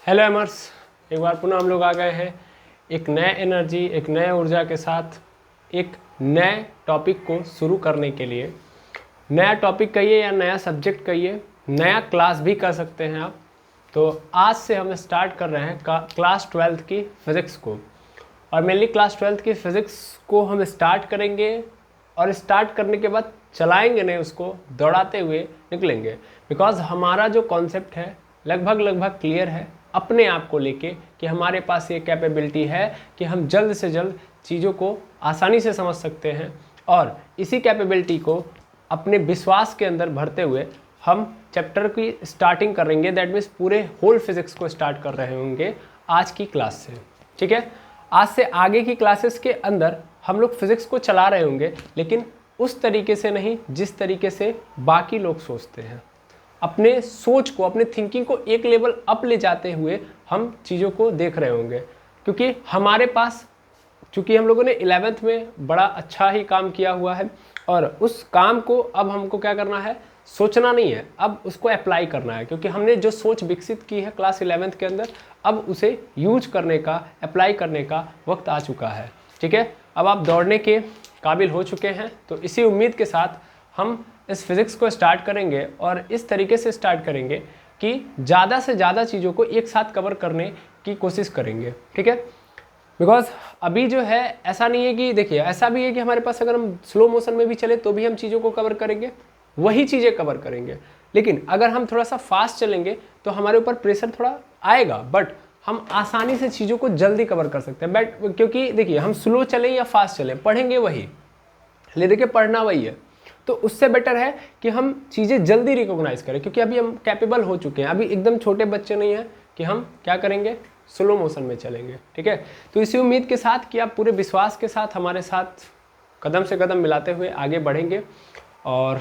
Hello एमर्स, एक बार पुनः हम लोग आ गए हैं एक नए एनर्जी, एक नए ऊर्जा के साथ एक नए टॉपिक को शुरू करने के लिए। नया टॉपिक कहिए या नया सब्जेक्ट कहिए, नया क्लास भी कर सकते हैं आप। तो आज से हम स्टार्ट कर रहे हैं क्लास 12th की फ़िज़िक्स को। और मेनली क्लास 12th की फ़िज़िक्स को हम स्टार्ट करेंगे और स्टार्ट करने के बाद चलाएंगे नहीं, उसको दौड़ाते हुए निकलेंगे। बिकॉज हमारा जो कॉन्सेप्ट है लगभग क्लियर है अपने आप को लेके कि हमारे पास ये कैपेबिलिटी है कि हम जल्द से जल्द चीज़ों को आसानी से समझ सकते हैं। और इसी कैपेबिलिटी को अपने विश्वास के अंदर भरते हुए हम चैप्टर की स्टार्टिंग करेंगे। दैट मीन्स पूरे होल फिज़िक्स को स्टार्ट कर रहे होंगे आज की क्लास से। ठीक है, आज से आगे की क्लासेस के अंदर हम लोग फिज़िक्स को चला रहे होंगे, लेकिन उस तरीके से नहीं जिस तरीके से बाकी लोग सोचते हैं। अपने सोच को, अपने थिंकिंग को एक लेवल अप ले जाते हुए हम चीज़ों को देख रहे होंगे। क्योंकि हमारे पास, चूँकि हम लोगों ने 11th में बड़ा अच्छा ही काम किया हुआ है और उस काम को अब हमको क्या करना है, सोचना नहीं है, अब उसको अप्लाई करना है। क्योंकि हमने जो सोच विकसित की है क्लास 11th के अंदर, अब उसे यूज करने का, अप्लाई करने का वक्त आ चुका है। ठीक है, अब आप दौड़ने के काबिल हो चुके हैं। तो इसी उम्मीद के साथ हम इस फिज़िक्स को स्टार्ट करेंगे और इस तरीके से स्टार्ट करेंगे कि ज़्यादा से ज़्यादा चीज़ों को एक साथ कवर करने की कोशिश करेंगे। ठीक है, बिकॉज अभी जो है ऐसा नहीं है कि, देखिए ऐसा भी है कि हमारे पास अगर हम स्लो मोशन में भी चले तो भी हम चीज़ों को कवर करेंगे, वही चीज़ें कवर करेंगे। लेकिन अगर हम थोड़ा सा फास्ट चलेंगे तो हमारे ऊपर प्रेशर थोड़ा आएगा, बट हम आसानी से चीज़ों को जल्दी कवर कर सकते हैं। बट क्योंकि देखिए, हम स्लो चलें या फास्ट चलें, पढ़ेंगे वही, ले देखिए पढ़ना वही है। तो उससे बेटर है कि हम चीज़ें जल्दी रिकॉग्नाइज करें, क्योंकि अभी हम कैपेबल हो चुके हैं। अभी एकदम छोटे बच्चे नहीं हैं कि हम क्या करेंगे, स्लो मोशन में चलेंगे। ठीक है, तो इसी उम्मीद के साथ कि आप पूरे विश्वास के साथ हमारे साथ कदम से कदम मिलाते हुए आगे बढ़ेंगे। और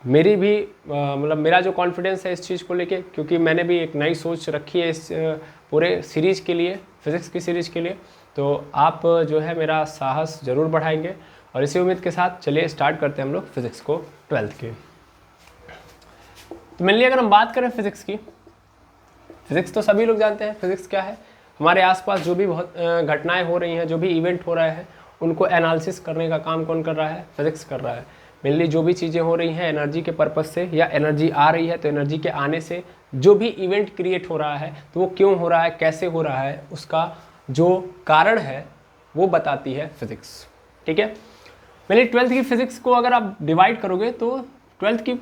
मेरी भी मतलब मेरा जो कॉन्फिडेंस है इस चीज़ को लेके, क्योंकि मैंने भी एक नई सोच रखी है इस पूरे सीरीज़ के लिए, फिज़िक्स की सीरीज़ के लिए। तो आप जो है मेरा साहस ज़रूर बढ़ाएंगे। और इसी उम्मीद के साथ चलिए स्टार्ट करते हैं हम लोग फिज़िक्स को 12th की। तो मेनली अगर हम बात करें फिज़िक्स की, फिज़िक्स तो सभी लोग जानते हैं फिज़िक्स क्या है। हमारे आसपास जो भी बहुत घटनाएं हो रही हैं, जो भी इवेंट हो रहा है, उनको एनालिसिस करने का काम कौन कर रहा है, फिज़िक्स कर रहा है। मेनली जो भी चीज़ें हो रही हैं एनर्जी के पर्पज़ से, या एनर्जी आ रही है तो एनर्जी के आने से जो भी इवेंट क्रिएट हो रहा है, तो वो क्यों हो रहा है, कैसे हो रहा है, उसका जो कारण है वो बताती है फिज़िक्स। ठीक है, मेरी 12th की फिज़िक्स को अगर आप डिवाइड करोगे तो 12th की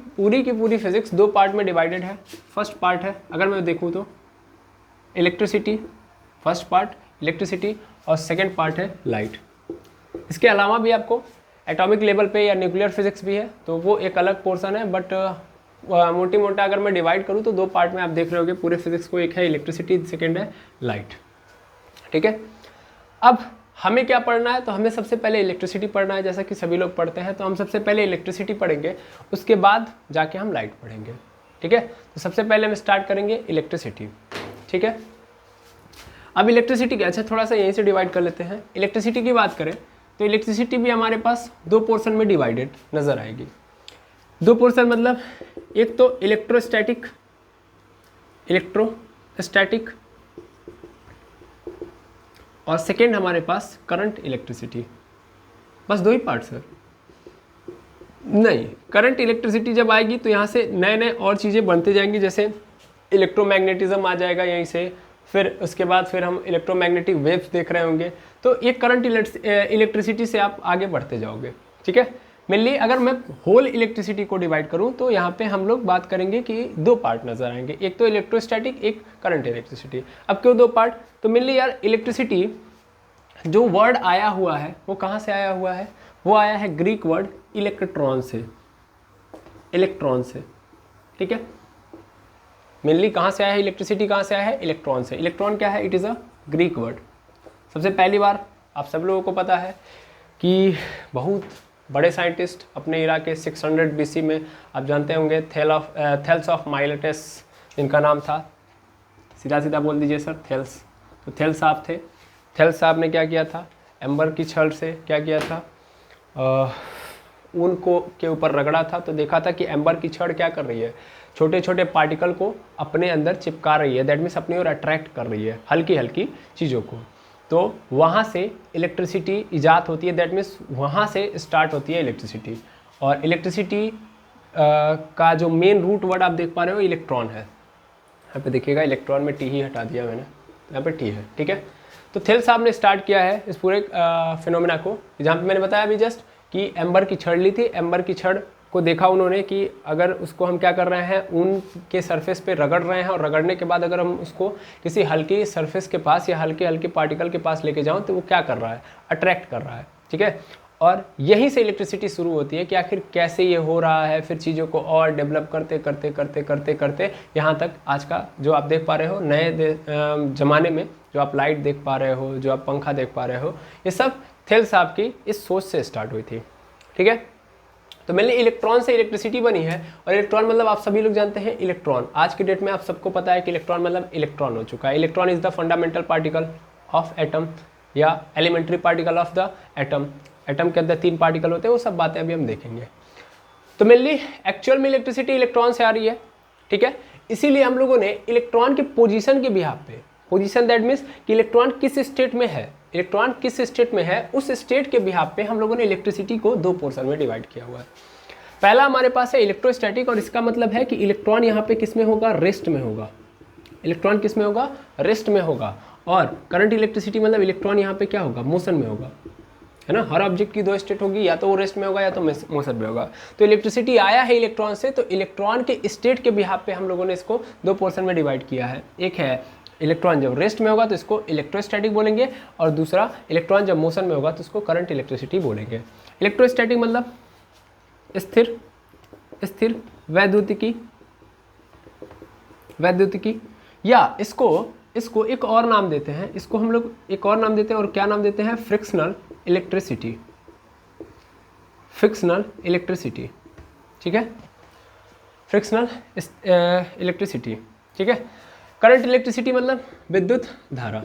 पूरी फिज़िक्स दो पार्ट में डिवाइडेड है। फर्स्ट पार्ट है, अगर मैं देखूँ तो इलेक्ट्रिसिटी, फर्स्ट पार्ट इलेक्ट्रिसिटी, और सेकंड पार्ट है लाइट। इसके अलावा भी आपको एटॉमिक लेवल पे या न्यूक्लियर फिज़िक्स भी है, तो वो एक अलग पोर्शन है। बट मोटी मोटा अगर मैं डिवाइड करूँ तो दो पार्ट में आप देख रहे होगे पूरे फिज़िक्स को, एक है इलेक्ट्रिसिटी, सेकेंड है लाइट। ठीक है, अब हमें क्या पढ़ना है, तो हमें सबसे पहले इलेक्ट्रिसिटी पढ़ना है, जैसा कि सभी लोग पढ़ते हैं। तो हम सबसे पहले इलेक्ट्रिसिटी पढ़ेंगे, उसके बाद जाके हम लाइट पढ़ेंगे। ठीक है, तो सबसे पहले हम स्टार्ट करेंगे इलेक्ट्रिसिटी। ठीक है, अब इलेक्ट्रिसिटी क्या, अच्छा थोड़ा सा यहीं से डिवाइड कर लेते हैं। इलेक्ट्रिसिटी की बात करें तो इलेक्ट्रिसिटी भी हमारे पास दो पोर्शन में डिवाइडेड नज़र आएगी। दो पोर्शन मतलब एक तो इलेक्ट्रोस्टैटिक और सेकेंड हमारे पास करंट इलेक्ट्रिसिटी। बस दो ही पार्ट सर? नहीं, करंट इलेक्ट्रिसिटी जब आएगी तो यहाँ से नए नए और चीज़ें बनते जाएंगी, जैसे इलेक्ट्रोमैग्नेटिज्म आ जाएगा यहीं से, फिर उसके बाद फिर हम इलेक्ट्रोमैग्नेटिक वेव्स देख रहे होंगे। तो ये करंट इलेक्ट्रिसिटी से आप आगे बढ़ते जाओगे। ठीक है, मेनली अगर मैं होल इलेक्ट्रिसिटी को डिवाइड करूं तो यहाँ पे हम लोग बात करेंगे कि दो पार्ट नजर आएंगे, एक तो इलेक्ट्रोस्टैटिक, एक करंट इलेक्ट्रिसिटी। अब क्यों दो पार्ट, तो मेनली यार इलेक्ट्रिसिटी जो वर्ड आया हुआ है वो कहाँ से आया हुआ है, वो आया है ग्रीक वर्ड इलेक्ट्रॉन से, इलेक्ट्रॉन से। ठीक है, मेनली कहाँ से आया है इलेक्ट्रिसिटी, कहाँ से आया है, इलेक्ट्रॉन से। इलेक्ट्रॉन क्या है, it is a Greek word. सबसे पहली बार आप सब लोगों को पता है कि बहुत बड़े साइंटिस्ट अपने इरा के 600 BC में, आप जानते होंगे थेल्स ऑफ माइलेटस जिनका नाम था, सीधा सीधा बोल दीजिए सर, थेल्स। तो थेल्स साहब थे। थेल्स साहब ने क्या किया था, एम्बर की छड़ से क्या किया था, ऊन को के ऊपर रगड़ा था, तो देखा था कि एम्बर की छड़ क्या कर रही है, छोटे छोटे पार्टिकल को अपने अंदर चिपका रही है, दैट मीन्स अपनी ओर अट्रैक्ट कर रही है हल्की हल्की चीज़ों को। तो वहाँ से इलेक्ट्रिसिटी ईजाद होती है, दैट मीन्स वहाँ से स्टार्ट होती है इलेक्ट्रिसिटी। और इलेक्ट्रिसिटी का जो मेन रूट वर्ड आप देख पा रहे हो इलेक्ट्रॉन है। यहाँ पे देखिएगा इलेक्ट्रॉन में टी ही हटा दिया मैंने, यहाँ पे टी है, ठीक है। तो थेल्स साहब ने स्टार्ट किया है इस पूरे फिनोमेना को, जहाँ पे मैंने बताया अभी जस्ट कि एम्बर की छड़ ली थी, एम्बर की छड़ को देखा उन्होंने कि अगर उसको हम क्या कर रहे हैं, ऊन के सरफेस पे रगड़ रहे हैं, और रगड़ने के बाद अगर हम उसको किसी हल्की सरफेस के पास या हल्के हल्के पार्टिकल के पास लेके जाऊँ तो वो क्या कर रहा है, अट्रैक्ट कर रहा है, ठीक है। और यहीं से इलेक्ट्रिसिटी शुरू होती है कि आखिर कैसे ये हो रहा है, फिर चीज़ों को और डेवलप करते करते करते करते करते यहाँ तक आज का जो आप देख पा रहे हो नए ज़माने में, जो आप लाइट देख पा रहे हो, जो आप पंखा देख पा रहे हो, ये सब थेल्स साहब की इस सोच से स्टार्ट हुई थी, ठीक है। तो मेनली इलेक्ट्रॉन से इलेक्ट्रिसिटी बनी है, और इलेक्ट्रॉन मतलब आप सभी लोग जानते हैं इलेक्ट्रॉन, आज की डेट में आप सबको पता है कि इलेक्ट्रॉन मतलब इलेक्ट्रॉन हो चुका है। Electron is the fundamental particle of atom या elementary particle of the atom. Atom के अंदर 3 पार्टिकल होते हैं, वो सब बातें अभी हम देखेंगे। तो मेनली एक्चुअल में इलेक्ट्रिसिटी इलेक्ट्रॉन से आ रही है, ठीक है। इसीलिए हम लोगों ने इलेक्ट्रॉन के पोजीशन के बिहाफ पे, पोजीशन दैट मीन्स कि इलेक्ट्रॉन किस स्टेट में है, इलेक्ट्रॉन किस स्टेट में है, उस स्टेट के बिहाफ पे हम लोगों ने इलेक्ट्रिसिटी को 2 पोर्शन में डिवाइड किया हुआ है। पहला हमारे पास है इलेक्ट्रोस्टैटिक, और इसका मतलब है कि इलेक्ट्रॉन यहाँ पे किस में होगा, रेस्ट में होगा। इलेक्ट्रॉन किस में होगा, रेस्ट में होगा। और करंट इलेक्ट्रिसिटी मतलब इलेक्ट्रॉन यहाँ पे क्या होगा, मोशन में होगा, है ना। हर ऑब्जेक्ट की 2 स्टेट होगी, या तो वो रेस्ट में होगा या तो मोशन में होगा। तो इलेक्ट्रिसिटी आया है इलेक्ट्रॉन से, तो इलेक्ट्रॉन के स्टेट के बिहाफ पे हम लोगों ने इसको 2 पोर्शन में डिवाइड किया है। एक है इलेक्ट्रॉन जब रेस्ट में होगा तो इसको इलेक्ट्रोस्टैटिक बोलेंगे, और दूसरा इलेक्ट्रॉन जब मोशन में होगा तो इसको करंट इलेक्ट्रिसिटी बोलेंगे। इलेक्ट्रोस्टैटिक मतलब स्थिर स्थिर वैद्युतिकी, या इसको एक और नाम देते हैं, इसको हम लोग एक और नाम देते हैं, और क्या नाम देते हैं, फ्रिक्शनल इलेक्ट्रिसिटी। फ्रिक्शनल इलेक्ट्रिसिटी, ठीक है, फ्रिक्शनल इलेक्ट्रिसिटी, ठीक है। करंट इलेक्ट्रिसिटी मतलब विद्युत धारा।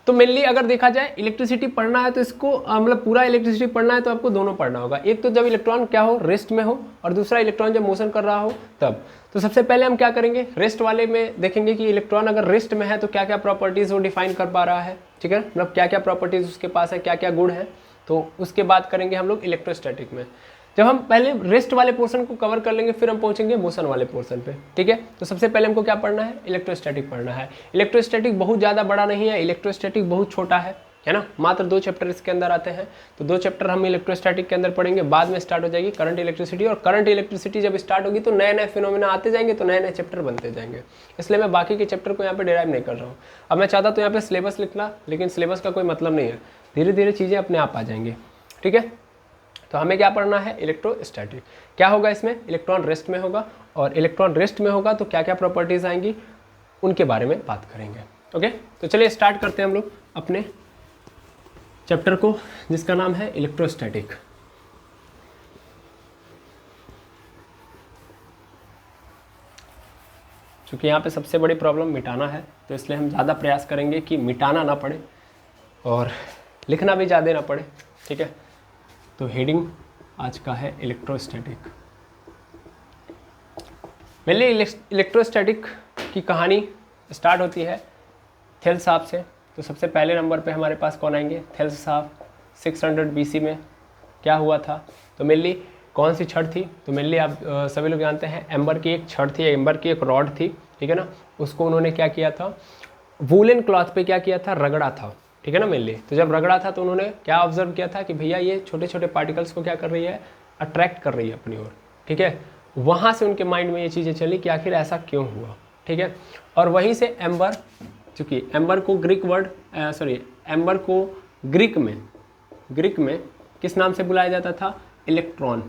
तो मेनली अगर देखा जाए इलेक्ट्रिसिटी पढ़ना है तो इसको मतलब पूरा इलेक्ट्रिसिटी पढ़ना है तो आपको दोनों पढ़ना होगा। एक तो जब इलेक्ट्रॉन क्या हो, रेस्ट में हो, और दूसरा इलेक्ट्रॉन जब मोशन कर रहा हो तब। तो सबसे पहले हम क्या करेंगे, रेस्ट वाले में देखेंगे कि इलेक्ट्रॉन अगर रेस्ट में है तो क्या क्या प्रॉपर्टीज़ वो डिफाइन कर पा रहा है, ठीक है, मतलब क्या क्या प्रॉपर्टीज़ उसके पास है, क्या क्या गुण है। तो उसके बाद करेंगे हम लोग इलेक्ट्रोस्टैटिक में। जब हम पहले रेस्ट वाले पोर्शन को कवर कर लेंगे फिर हम पहुंचेंगे मोशन वाले पोर्शन पे, ठीक है। तो सबसे पहले हमको क्या पढ़ना है, इलेक्ट्रोस्टैटिक पढ़ना है। इलेक्ट्रोस्टैटिक बहुत ज़्यादा बड़ा नहीं है, इलेक्ट्रोस्टैटिक बहुत छोटा है ना, मात्र 2 चैप्टर इसके अंदर आते हैं। तो 2 चैप्टर हम इलेक्ट्रोस्टैटिक के अंदर पढ़ेंगे, बाद में स्टार्ट हो जाएगी करंट इलेक्ट्रिसिटी, और करंट इलेक्ट्रिसिटी जब स्टार्ट होगी तो नए नए फिनोमेना आते जाएंगे, तो नए नए चैप्टर बनते जाएंगे। इसलिए मैं बाकी के चैप्टर को यहाँ पे डिराइव नहीं कर रहा हूँ। अब मैं चाहता तो यहाँ पे सिलेबस लिखना, लेकिन सिलेबस का कोई मतलब नहीं है, धीरे धीरे चीज़ें अपने आप आ जाएंगी, ठीक है। तो हमें क्या पढ़ना है, इलेक्ट्रोस्टैटिक। क्या होगा इसमें, इलेक्ट्रॉन रेस्ट में होगा, और इलेक्ट्रॉन रेस्ट में होगा तो क्या क्या प्रॉपर्टीज़ आएंगी उनके बारे में बात करेंगे। ओके, तो चलिए स्टार्ट करते हैं हम लोग अपने चैप्टर को, जिसका नाम है इलेक्ट्रोस्टैटिक। क्योंकि यहाँ पे सबसे बड़ी प्रॉब्लम मिटाना है, तो इसलिए हम ज़्यादा प्रयास करेंगे कि मिटाना ना पड़े और लिखना भी ज़्यादा ना पड़े, ठीक है। तो हेडिंग आज का है इलेक्ट्रोस्टैटिक। मेनली इलेक्ट्रोस्टैटिक की कहानी स्टार्ट होती है थेल्स साहब से। तो सबसे पहले नंबर पे हमारे पास कौन आएंगे, थेल्स साहब। 600 BC में क्या हुआ था, तो मेनली कौन सी छड़ थी, तो मेनली आप सभी लोग जानते हैं एम्बर की एक छड़ थी, एम्बर की एक रॉड थी, ठीक है ना। उसको उन्होंने क्या किया था, वूलन क्लॉथ पे क्या किया था, रगड़ा था, ठीक है ना। मेनली तो जब रगड़ा था तो उन्होंने क्या ऑब्जर्व किया था कि भैया ये छोटे छोटे पार्टिकल्स को क्या कर रही है, अट्रैक्ट कर रही है अपनी ओर, ठीक है। वहाँ से उनके माइंड में ये चीज़ें चली कि आखिर ऐसा क्यों हुआ, ठीक है। और वहीं से एम्बर, चूँकि एम्बर को एम्बर को ग्रीक में किस नाम से बुलाया जाता था, इलेक्ट्रॉन।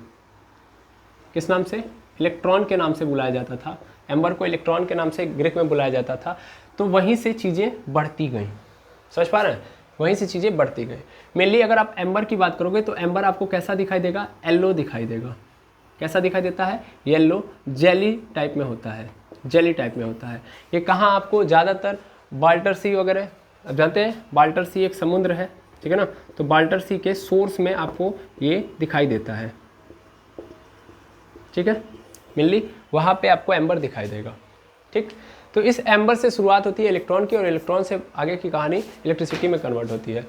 किस नाम से, इलेक्ट्रॉन के नाम से बुलाया जाता था। एम्बर को इलेक्ट्रॉन के नाम से ग्रीक में बुलाया जाता था। तो वहीं से चीज़ें बढ़ती गई, समझ पा रहे हैं, वहीं से चीज़ें बढ़ती गई। मेनली अगर आप एम्बर की बात करोगे तो एम्बर आपको कैसा दिखाई देगा, येलो दिखाई देगा। कैसा दिखाई देता है, येलो, जेली टाइप में होता है, जेली टाइप में होता है। ये कहाँ आपको ज़्यादातर बाल्टर सी वगैरह, अब जानते हैं बाल्टर सी एक समुद्र है, ठीक है ना। तो बाल्टर सी के सोर्स में आपको ये दिखाई देता है, ठीक है, मिली वहाँ पे आपको एम्बर दिखाई देगा। ठीक, तो इस एम्बर से शुरुआत होती है इलेक्ट्रॉन की, और इलेक्ट्रॉन से आगे की कहानी इलेक्ट्रिसिटी में कन्वर्ट होती है।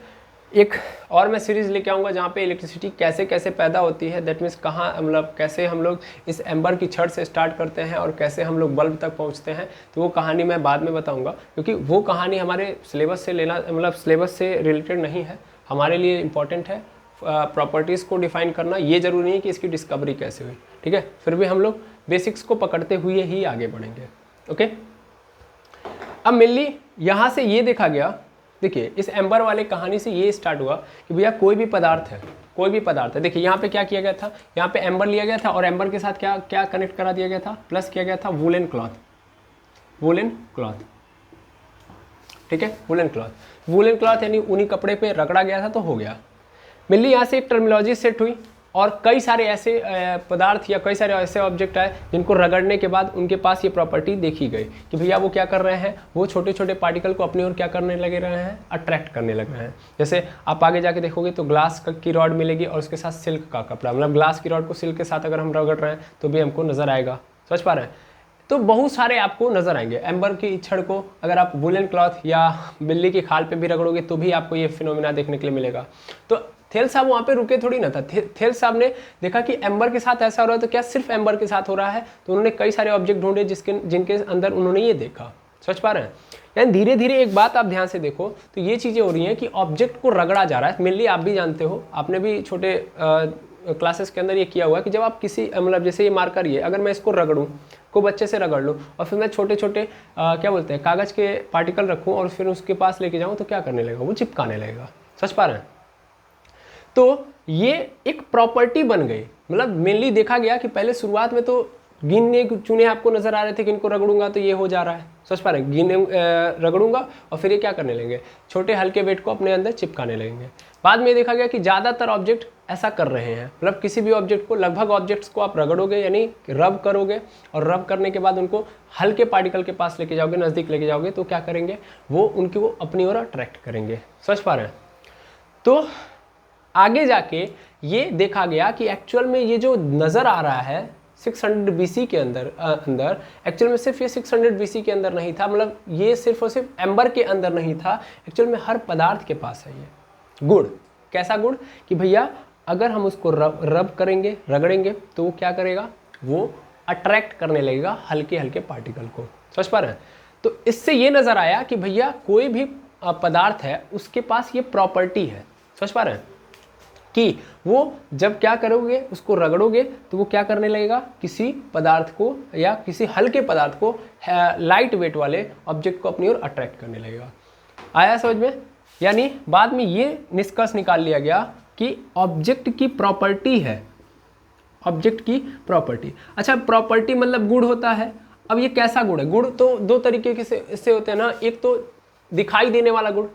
एक और मैं सीरीज़ लेके आऊँगा जहाँ पे इलेक्ट्रिसिटी कैसे कैसे पैदा होती है, दैट मीन्स कहाँ मतलब कैसे हम लोग इस एम्बर की छड़ से स्टार्ट करते हैं और कैसे हम लोग बल्ब तक पहुँचते हैं, तो वो कहानी मैं बाद में बताऊँगा, क्योंकि वो कहानी हमारे सिलेबस से लेना मतलब सिलेबस से रिलेटेड नहीं है। हमारे लिए इम्पॉर्टेंट है प्रॉपर्टीज़ को डिफाइन करना, ये ज़रूरी नहीं कि इसकी डिस्कवरी कैसे हुई। ठीक है, फिर भी हम लोग बेसिक्स को पकड़ते हुए ही आगे बढ़ेंगे। ओके, अब मेनली यहाँ से ये देखा गया, देखिए इस एम्बर वाले कहानी से ये स्टार्ट हुआ कि भैया कोई भी पदार्थ है, कोई भी पदार्थ है। देखिए यहाँ पे क्या किया गया था, यहाँ पे एम्बर लिया गया था और एम्बर के साथ क्या क्या कनेक्ट करा दिया गया था, प्लस किया गया था वुलन क्लॉथ, वुलन क्लॉथ। ठीक है, वुलन क्लॉथ, वुलन क्लॉथ यानी ऊनी कपड़े पे रगड़ा गया था तो हो गया। मिली यहाँ से एक टर्मिनोलॉजी सेट हुई और कई सारे ऐसे पदार्थ या कई सारे ऐसे ऑब्जेक्ट आए जिनको रगड़ने के बाद उनके पास ये प्रॉपर्टी देखी गई कि भैया वो क्या कर रहे हैं, वो छोटे छोटे पार्टिकल को अपनी ओर क्या करने लगे रहे हैं, अट्रैक्ट करने लग रहे हैं। जैसे आप आगे जाके देखोगे तो ग्लास की रॉड मिलेगी और उसके साथ सिल्क का कपड़ा, मतलब ग्लास की रॉड को सिल्क के साथ अगर हम रगड़ रहे हैं तो भी हमको नजर आएगा। समझ पा रहे हैं? तो बहुत सारे आपको नजर आएंगे। एम्बर की छड़ को अगर आप वुलन क्लॉथ या बिल्ली की खाल पे भी रगड़ोगे तो भी आपको ये फिनोमिना देखने के लिए मिलेगा। तो थेल साहब वहाँ पे रुके थोड़ी ना था, थेल साहब ने देखा कि एम्बर के साथ ऐसा हो रहा है तो क्या सिर्फ एम्बर के साथ हो रहा है, तो उन्होंने कई सारे ऑब्जेक्ट ढूंढे जिनके अंदर उन्होंने ये देखा। समझ पा रहे हैं? यानी धीरे धीरे एक बात आप ध्यान से देखो तो ये चीज़ें हो रही हैं कि ऑब्जेक्ट को रगड़ा जा रहा है। मेनली आप भी जानते हो, आपने भी छोटे क्लासेस के अंदर ये किया हुआ कि जब आप किसी मतलब जैसे ये मार्कर, ये अगर मैं इसको रगड़ूँ, को बच्चे से रगड़ लूँ और फिर मैं छोटे छोटे क्या बोलते हैं कागज़ के पार्टिकल रखूँ और फिर उसके पास लेके जाऊँ तो क्या करने लगेगा, वो चिपकाने लगेगा। समझ पा रहे हैं? तो ये एक प्रॉपर्टी बन गई। मतलब मेनली देखा गया कि पहले शुरुआत में तो गिने चुने आपको नजर आ रहे थे कि इनको रगड़ूंगा तो ये हो जा रहा है। समझ पा रहे हैं? गिने रगड़ूंगा और फिर ये क्या करने लगेंगे, छोटे हल्के वेट को अपने अंदर चिपकाने लगेंगे। बाद में देखा गया कि ज़्यादातर ऑब्जेक्ट ऐसा कर रहे हैं, मतलब किसी भी ऑब्जेक्ट को, लगभग ऑब्जेक्ट्स को आप रगड़ोगे यानी रब करोगे और रब करने के बाद उनको हल्के पार्टिकल के पास लेके जाओगे, नज़दीक लेके जाओगे तो क्या करेंगे, वो उनको अपनी ओर अट्रैक्ट करेंगे। समझ पा रहे हैं? तो आगे जाके ये देखा गया कि एक्चुअल में ये जो नज़र आ रहा है 600 BC के अंदर एक्चुअल में सिर्फ ये 600 BC के अंदर नहीं था, मतलब ये सिर्फ और सिर्फ एम्बर के अंदर नहीं था, एक्चुअल में हर पदार्थ के पास है ये गुण। कैसा गुण कि भैया अगर हम उसको रब करेंगे, रगड़ेंगे तो वो क्या करेगा, वो अट्रैक्ट करने लगेगा हल्के हल्के पार्टिकल को। समझ पा रहे हैं? तो इससे ये नज़र आया कि भैया कोई भी पदार्थ है उसके पास ये प्रॉपर्टी है। समझ पा रहे हैं कि वो जब क्या करोगे, उसको रगड़ोगे तो वो क्या करने लगेगा, किसी पदार्थ को या किसी हल्के पदार्थ को, लाइट वेट वाले ऑब्जेक्ट को अपनी ओर अट्रैक्ट करने लगेगा। आया समझ में? यानी बाद में ये निष्कर्ष निकाल लिया गया कि ऑब्जेक्ट की प्रॉपर्टी है, ऑब्जेक्ट की प्रॉपर्टी। अच्छा, प्रॉपर्टी मतलब गुण होता है। अब ये कैसा गुण है? गुण तो दो तरीके से इससे होते हैं ना, एक तो दिखाई देने वाला गुण,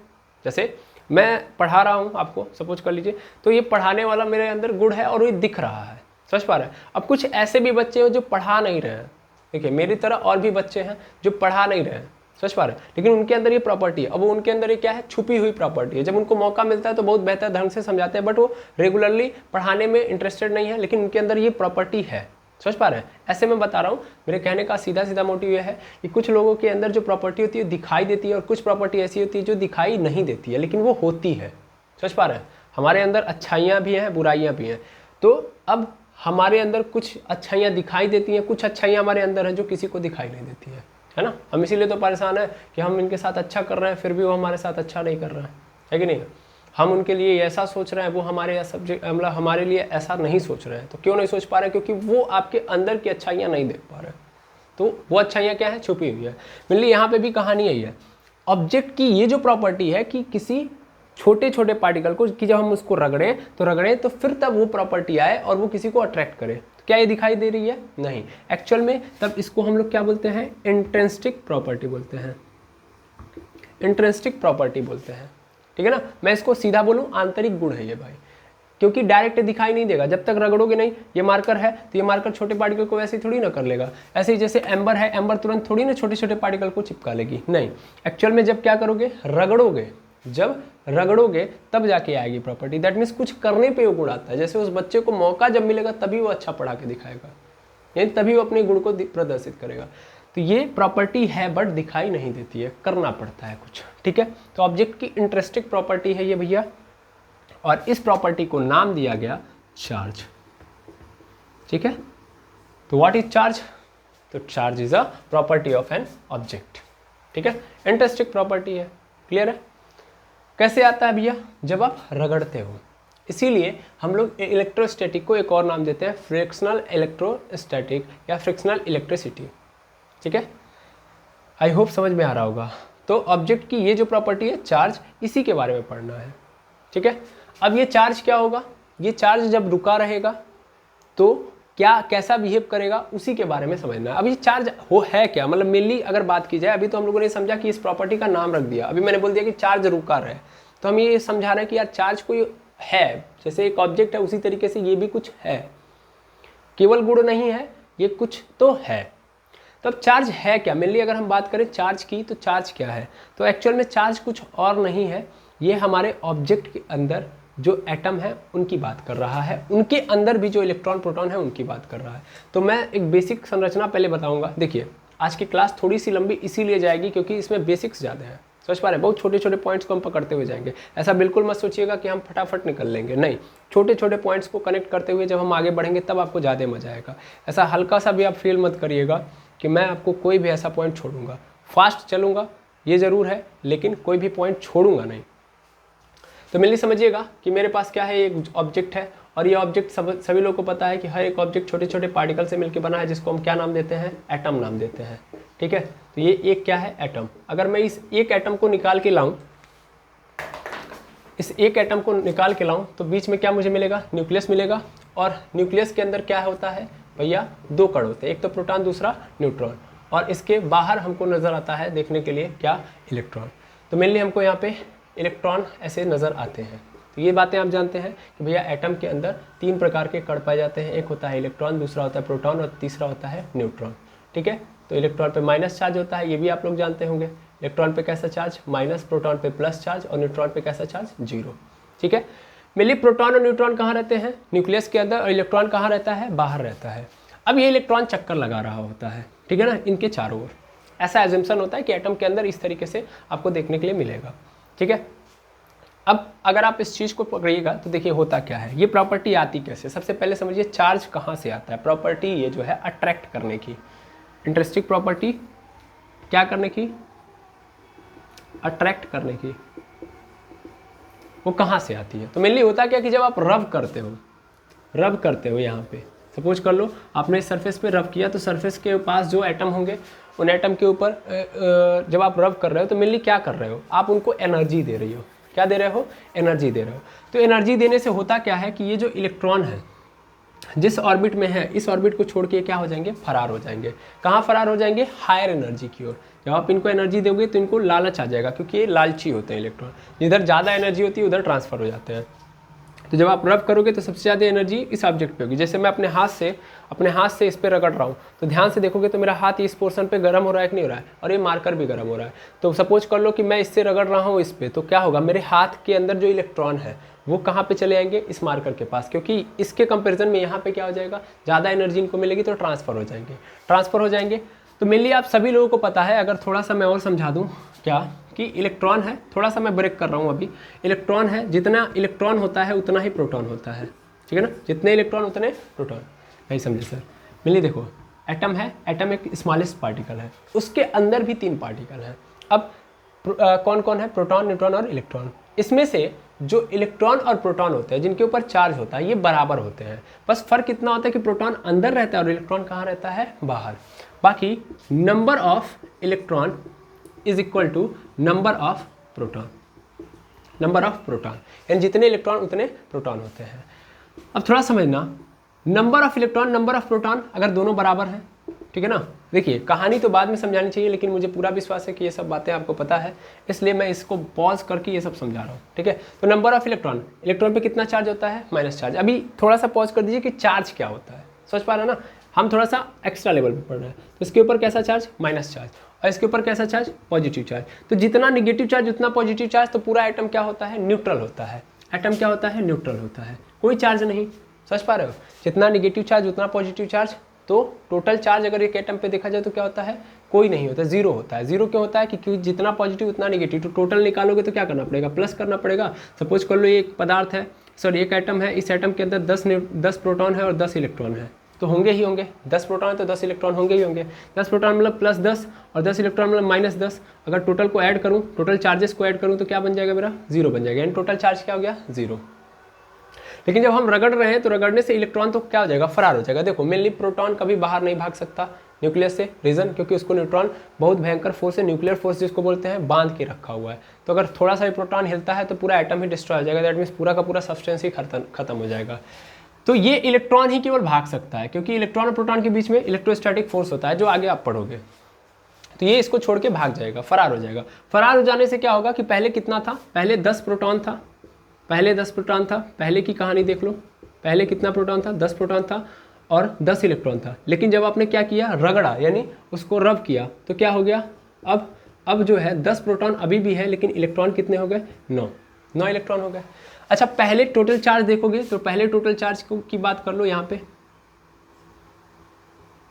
जैसे मैं पढ़ा रहा हूँ आपको, सपोज कर लीजिए, तो ये पढ़ाने वाला मेरे अंदर गुण है और ये दिख रहा है। समझ पा रहे हैं? अब कुछ ऐसे भी बच्चे हैं जो पढ़ा नहीं रहे हैं, देखिए मेरी तरह और भी बच्चे हैं जो पढ़ा नहीं रहे हैं। समझ पा रहे हैं? लेकिन उनके अंदर ये प्रॉपर्टी है। अब वो उनके अंदर ये क्या है, छुपी हुई प्रॉपर्टी है। जब उनको मौका मिलता है तो बहुत बेहतर ढंग से समझाते हैं, बट वो रेगुलरली पढ़ाने में इंटरेस्टेड नहीं है, लेकिन उनके अंदर ये प्रॉपर्टी है। समझ पा रहे हैं? ऐसे मैं बता रहा हूँ, मेरे कहने का सीधा सीधा मोटिव ये है कि कुछ लोगों के अंदर जो प्रॉपर्टी होती है दिखाई देती है और कुछ प्रॉपर्टी ऐसी होती है जो दिखाई नहीं देती है लेकिन वो होती है। समझ पा रहे हैं? हमारे अंदर अच्छाइयाँ भी हैं, बुराइयाँ भी हैं। तो अब हमारे अंदर कुछ अच्छाइयाँ दिखाई देती हैं, कुछ अच्छाइयाँ हमारे अंदर हैं जो किसी को दिखाई नहीं देती है ना। हम इसीलिए तो परेशान है कि हम इनके साथ अच्छा कर रहे हैं फिर भी वो हमारे साथ अच्छा नहीं कर रहे हैं, है कि नहीं? हम उनके लिए ऐसा सोच रहे हैं, वो हमारे सब्जेक्ट मतलब हमारे लिए ऐसा नहीं सोच रहे हैं। तो क्यों नहीं सोच पा रहे? क्योंकि वो आपके अंदर की अच्छाइयाँ नहीं देख पा रहे। तो वो अच्छाइयाँ क्या है, छुपी हुई है। मिली यहाँ पे भी कहानी यही है। ऑब्जेक्ट की ये जो प्रॉपर्टी है कि किसी छोटे छोटे पार्टिकल को कि जब हम उसको रगड़ें तो फिर तब वो प्रॉपर्टी आए और वो किसी को अट्रैक्ट करे। तो क्या ये दिखाई दे रही है? नहीं। एक्चुअल में तब इसको हम लोग क्या बोलते हैं, इंट्रिंसिक प्रॉपर्टी बोलते हैं, इंट्रिंसिक प्रॉपर्टी बोलते हैं। ठीक है ना? मैं इसको सीधा बोलूं, आंतरिक गुण है ये भाई, क्योंकि डायरेक्ट दिखाई नहीं देगा। जब तक रगड़ोगे नहीं, ये मार्कर है तो ये मार्कर छोटे पार्टिकल को वैसे थोड़ी ना कर लेगा। ऐसे ही जैसे एम्बर है, एम्बर तुरंत थोड़ी ना छोटे छोटे पार्टिकल को चिपका लेगी, नहीं। एक्चुअल में जब क्या करोगे, रगड़ोगे, जब रगड़ोगे तब जाके आएगी प्रॉपर्टी। दैट मीन्स कुछ करने पे वो गुण आता है। जैसे उस बच्चे को मौका जब मिलेगा तभी वो अच्छा पढ़ा के दिखाएगा। यानी तभी वो अपने गुण को प्रदर्शित करेगा। तो ये प्रॉपर्टी है बट दिखाई नहीं देती है, करना पड़ता है कुछ, ठीक है। तो ऑब्जेक्ट की इंटरेस्टिंग प्रॉपर्टी है ये भैया, और इस प्रॉपर्टी को नाम दिया गया चार्ज, ठीक है। तो व्हाट इज चार्ज? तो charge is a property of an object, ठीक है। इंटरेस्टिंग प्रॉपर्टी है, क्लियर है। कैसे आता है भैया? जब आप रगड़ते हो, इसीलिए हम लोग इलेक्ट्रोस्टैटिक को एक और नाम देते हैं फ्रिक्शनल इलेक्ट्रोस्टैटिक या फ्रिक्शनल इलेक्ट्रिसिटी, ठीक है। आई होप समझ में आ रहा होगा। तो ऑब्जेक्ट की ये जो प्रॉपर्टी है चार्ज, इसी के बारे में पढ़ना है, ठीक है। अब ये चार्ज क्या होगा? ये चार्ज जब रुका रहेगा तो क्या कैसा बिहेव करेगा, उसी के बारे में समझना है। अब ये चार्ज है क्या, मतलब मेनली अगर बात की जाए, अभी तो हम लोगों ने समझा कि इस प्रॉपर्टी का नाम रख दिया, अभी मैंने बोल दिया कि चार्ज रुका रहे, तो हम ये समझा रहे हैं कि यार चार्ज कोई है, जैसे एक ऑब्जेक्ट है उसी तरीके से ये भी कुछ है, केवल गुण नहीं है, ये कुछ तो है। तो अब चार्ज है क्या? मेनली अगर हम बात करें चार्ज की, तो चार्ज क्या है? तो एक्चुअल में चार्ज कुछ और नहीं है, ये हमारे ऑब्जेक्ट के अंदर जो एटम है उनकी बात कर रहा है, उनके अंदर भी जो इलेक्ट्रॉन प्रोटॉन है उनकी बात कर रहा है। तो मैं एक बेसिक संरचना पहले बताऊंगा। देखिए आज की क्लास थोड़ी सी लंबी इसीलिए जाएगी क्योंकि इसमें बेसिक्स ज़्यादा है, समझ पा रहे हैं। बहुत छोटे छोटे पॉइंट्स को हम पकड़ते हुए जाएंगे, ऐसा बिल्कुल मत सोचिएगा कि हम फटाफट निकल लेंगे, नहीं, छोटे छोटे पॉइंट्स को कनेक्ट करते हुए जब हम आगे बढ़ेंगे तब आपको ज़्यादा मजा आएगा। ऐसा हल्का सा भी आप फील मत करिएगा कि मैं आपको कोई भी ऐसा पॉइंट छोड़ूंगा, फास्ट चलूंगा ये ज़रूर है, लेकिन कोई भी पॉइंट छोड़ूंगा नहीं। तो मेनली समझिएगा कि मेरे पास क्या है, एक ऑब्जेक्ट है, और ये ऑब्जेक्ट सभी लोगों को पता है कि हर एक ऑब्जेक्ट छोटे छोटे पार्टिकल से मिलकर बना है, जिसको हम क्या नाम देते हैं? एटम नाम देते हैं, ठीक है। तो ये एक क्या है? एटम। अगर मैं इस एक एटम को निकाल के लाऊं, इस एक एटम को निकाल के लाऊं, तो बीच में क्या मुझे मिलेगा? न्यूक्लियस मिलेगा। और न्यूक्लियस के अंदर क्या होता है भैया? दो कण होते हैं, एक तो प्रोटॉन, दूसरा न्यूट्रॉन, और इसके बाहर हमको नज़र आता है देखने के लिए क्या? इलेक्ट्रॉन। तो मेनली हमको यहाँ पे इलेक्ट्रॉन ऐसे नज़र आते हैं। तो ये बातें आप जानते हैं कि भैया एटम के अंदर तीन प्रकार के कण पाए जाते हैं, एक होता है इलेक्ट्रॉन, दूसरा होता है प्रोटॉन, और तीसरा होता है न्यूट्रॉन, ठीक है। तो इलेक्ट्रॉन पे माइनस चार्ज होता है, ये भी आप लोग जानते होंगे। इलेक्ट्रॉन पे कैसा चार्ज? माइनस, प्रोटॉन पे प्लस चार्ज, और न्यूट्रॉन पे कैसा चार्ज? जीरो, ठीक है। मेनली प्रोटॉन और न्यूट्रॉन कहाँ रहते हैं? न्यूक्लियस के अंदर, और इलेक्ट्रॉन कहाँ रहता है? बाहर रहता है। अब ये इलेक्ट्रॉन चक्कर लगा रहा होता है, ठीक है ना, इनके चारों ओर। ऐसा एजम्पशन होता है कि एटम के अंदर इस तरीके से आपको देखने के लिए मिलेगा, ठीक है। अब अगर आप इस चीज़ को पकड़िएगा तो देखिए होता क्या है, ये प्रॉपर्टी आती कैसे? सबसे पहले समझिए चार्ज कहाँ से आता है। प्रॉपर्टी ये जो है अट्रैक्ट करने की, इंटरेस्टिंग प्रॉपर्टी क्या करने की? अट्रैक्ट करने की। वो कहाँ से आती है? तो मेनली होता क्या कि जब आप रब करते हो यहाँ पे, सपोज कर लो आपने इस सरफेस पे रब किया, तो सरफेस के पास जो एटम होंगे उन एटम के ऊपर जब आप रब कर रहे हो तो मेनली क्या कर रहे हो? आप उनको एनर्जी दे रही हो। क्या दे रहे हो? एनर्जी दे रहे हो। तो एनर्जी देने से होता क्या है कि ये जो इलेक्ट्रॉन है जिस ऑर्बिट में है, इस ऑर्बिट को छोड़ के क्या हो जाएंगे? फरार हो जाएंगे। कहाँ फरार हो जाएंगे? हायर एनर्जी की ओर। जब आप इनको एनर्जी दोगे तो इनको लालच आ जाएगा, क्योंकि ये लालची होते हैं इलेक्ट्रॉन, जिधर ज़्यादा एनर्जी होती है उधर ट्रांसफर हो जाते हैं। तो जब आप रब करोगे तो सबसे ज़्यादा एनर्जी इस ऑब्जेक्ट पे होगी। जैसे मैं अपने हाथ से इस पर रगड़ रहा हूँ, तो ध्यान से देखोगे तो मेरा हाथ इस पोर्शन पे गर्म हो रहा है कि नहीं हो रहा है, और ये मार्कर भी गर्म हो रहा है। तो सपोज कर लो कि मैं इससे रगड़ रहा हूँ इस पे, तो क्या होगा? मेरे हाथ के अंदर जो इलेक्ट्रॉन है वो कहाँ पे चले आएंगे? इस मार्कर के पास, क्योंकि इसके कंपेरिजन में यहाँ पे क्या हो जाएगा? ज़्यादा एनर्जी इनको मिलेगी, तो ट्रांसफ़र हो जाएंगे। तो मेनली आप सभी लोगों को पता है, अगर थोड़ा सा मैं और समझा दूँ क्या, कि इलेक्ट्रॉन है, थोड़ा सा मैं ब्रेक कर रहा हूँ अभी, इलेक्ट्रॉन है, जितना इलेक्ट्रॉन होता है उतना ही प्रोटॉन होता है, ठीक है ना। जितने इलेक्ट्रॉन उतने प्रोटॉन। नहीं समझे सर? मेनली देखो एटम है, एटम एक स्मॉलेस्ट पार्टिकल है, उसके अंदर भी तीन पार्टिकल हैं। अब कौन कौन है? प्रोटॉन, न्यूट्रॉन और इलेक्ट्रॉन। इसमें से जो इलेक्ट्रॉन और प्रोटॉन होते हैं जिनके ऊपर चार्ज होता है, ये बराबर होते हैं। बस फर्क इतना होता है कि प्रोटॉन अंदर रहता है और इलेक्ट्रॉन कहाँ रहता है? बाहर। बाकी number of electron is equal to number of proton. यानी जितने इलेक्ट्रॉन उतने प्रोटॉन होते हैं। अब थोड़ा समझना, number of electron, number of proton अगर दोनों बराबर हैं, ठीक है ना। देखिए कहानी तो बाद में समझानी चाहिए, लेकिन मुझे पूरा विश्वास है कि ये सब बातें आपको पता है, इसलिए मैं इसको पॉज करके ये सब समझा रहा हूँ, ठीक है। तो नंबर ऑफ इलेक्ट्रॉन पे कितना चार्ज होता है? Minus charge. अभी थोड़ा सा पॉज कर दीजिए कि चार्ज क्या होता है, समझ पा रहे हैं ना। हम थोड़ा सा एक्स्ट्रा लेवल पे पढ़ रहे हैं। तो इसके ऊपर कैसा चार्ज? Minus charge. और इसके ऊपर कैसा चार्ज? Positive charge. तो जितना निगेटिव चार्ज उतना पॉजिटिव चार्ज, तो पूरा एटम क्या होता है? न्यूट्रल होता है। एटम क्या होता है? न्यूट्रल होता है, कोई चार्ज नहीं, समझ पा रहे हो। जितना निगेटिव चार्ज उतना पॉजिटिव चार्ज, तो टोटल चार्ज अगर एक एटम पे देखा जाए तो क्या होता है, कोई नहीं होता, जीरो होता है। जीरो क्यों होता है, क्योंकि जितना पॉजिटिव उतना निगेटिव, तो टोटल निकालोगे तो क्या करना पड़ेगा, प्लस करना पड़ेगा। सपोज कर लो ये एक पदार्थ है, सॉरी एक एटम है, इस एटम के अंदर 10 प्रोटॉन है और 10 इलेक्ट्रॉन है, तो होंगे ही होंगे, 10 प्रोटॉन है तो 10 इलेक्ट्रॉन होंगे ही होंगे। 10 प्रोटॉन मतलब +10 और 10 इलेक्ट्रॉन मतलब -10। अगर टोटल को ऐड करूँ, टोटल चार्जेस को ऐड करूँ तो क्या बन जाएगा मेरा, 0 बन जाएगा, यानी टोटल चार्ज क्या हो गया, 0। लेकिन जब हम रगड़ रहे हैं तो रगड़ने से इलेक्ट्रॉन तो क्या हो जाएगा, फरार हो जाएगा। देखो मेनली प्रोटॉन कभी बाहर नहीं भाग सकता न्यूक्लियस से, रीजन क्योंकि उसको न्यूट्रॉन बहुत भयंकर फोर्स है, न्यूक्लियर फोर्स जिसको बोलते हैं, बांध के रखा हुआ है। तो अगर थोड़ा सा भी प्रोटॉन हिलता है तो पूरा एटम ही डिस्ट्रॉय हो जाएगा, दैट मीन्स पूरा का पूरा सब्सटेंस ही खत्म हो जाएगा। तो ये इलेक्ट्रॉन ही केवल भाग सकता है, क्योंकि इलेक्ट्रॉन और प्रोटॉन के बीच में इलेक्ट्रोस्टैटिक फोर्स होता है, जो आगे आप पढ़ोगे। तो ये इसको छोड़ के भाग जाएगा, फरार हो जाएगा। फरार हो जाने से क्या होगा कि पहले कितना था, पहले 10 प्रोटॉन था, पहले 10 प्रोटॉन था, पहले की कहानी देख लो, पहले कितना प्रोटॉन था, 10 प्रोटॉन था और 10 इलेक्ट्रॉन था। लेकिन जब आपने क्या किया, रगड़ा, यानी उसको रब किया, तो क्या हो गया, अब जो है 10 प्रोटॉन अभी भी है, लेकिन इलेक्ट्रॉन कितने हो गए, 9 इलेक्ट्रॉन हो गए। अच्छा पहले टोटल चार्ज देखोगे तो पहले टोटल चार्ज की बात कर लो, यहाँ पे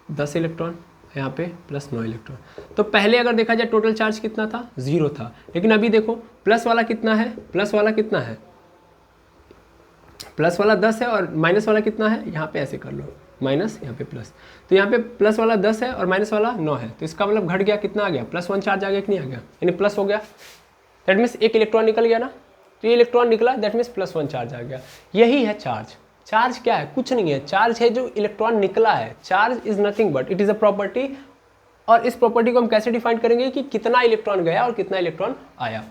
10 इलेक्ट्रॉन, यहाँ पे +9 इलेक्ट्रॉन। तो पहले अगर देखा जाए टोटल चार्ज कितना था, 0 था। लेकिन अभी देखो प्लस वाला कितना है, प्लस वाला कितना है, प्लस वाला 10 है और माइनस वाला कितना है, यहाँ पे ऐसे कर लो, माइनस यहाँ पे प्लस। तो यहाँ पे प्लस वाला 10 है और माइनस वाला 9 है, तो इसका मतलब घट गया, कितना आ गया, +1 चार्ज आ गया कि नहीं आ गया, यानी प्लस हो गया। दैट मीन्स एक इलेक्ट्रॉन निकल गया ना, तो ये इलेक्ट्रॉन निकला, दैट मीन्स +1 चार्ज आ गया। यही है चार्ज। चार्ज क्या है, कुछ नहीं है, चार्ज है जो इलेक्ट्रॉन निकला है। Charge is nothing but it is a property, और इस प्रॉपर्टी को हम कैसे डिफाइन करेंगे कि कितना इलेक्ट्रॉन गया और कितना इलेक्ट्रॉन आया,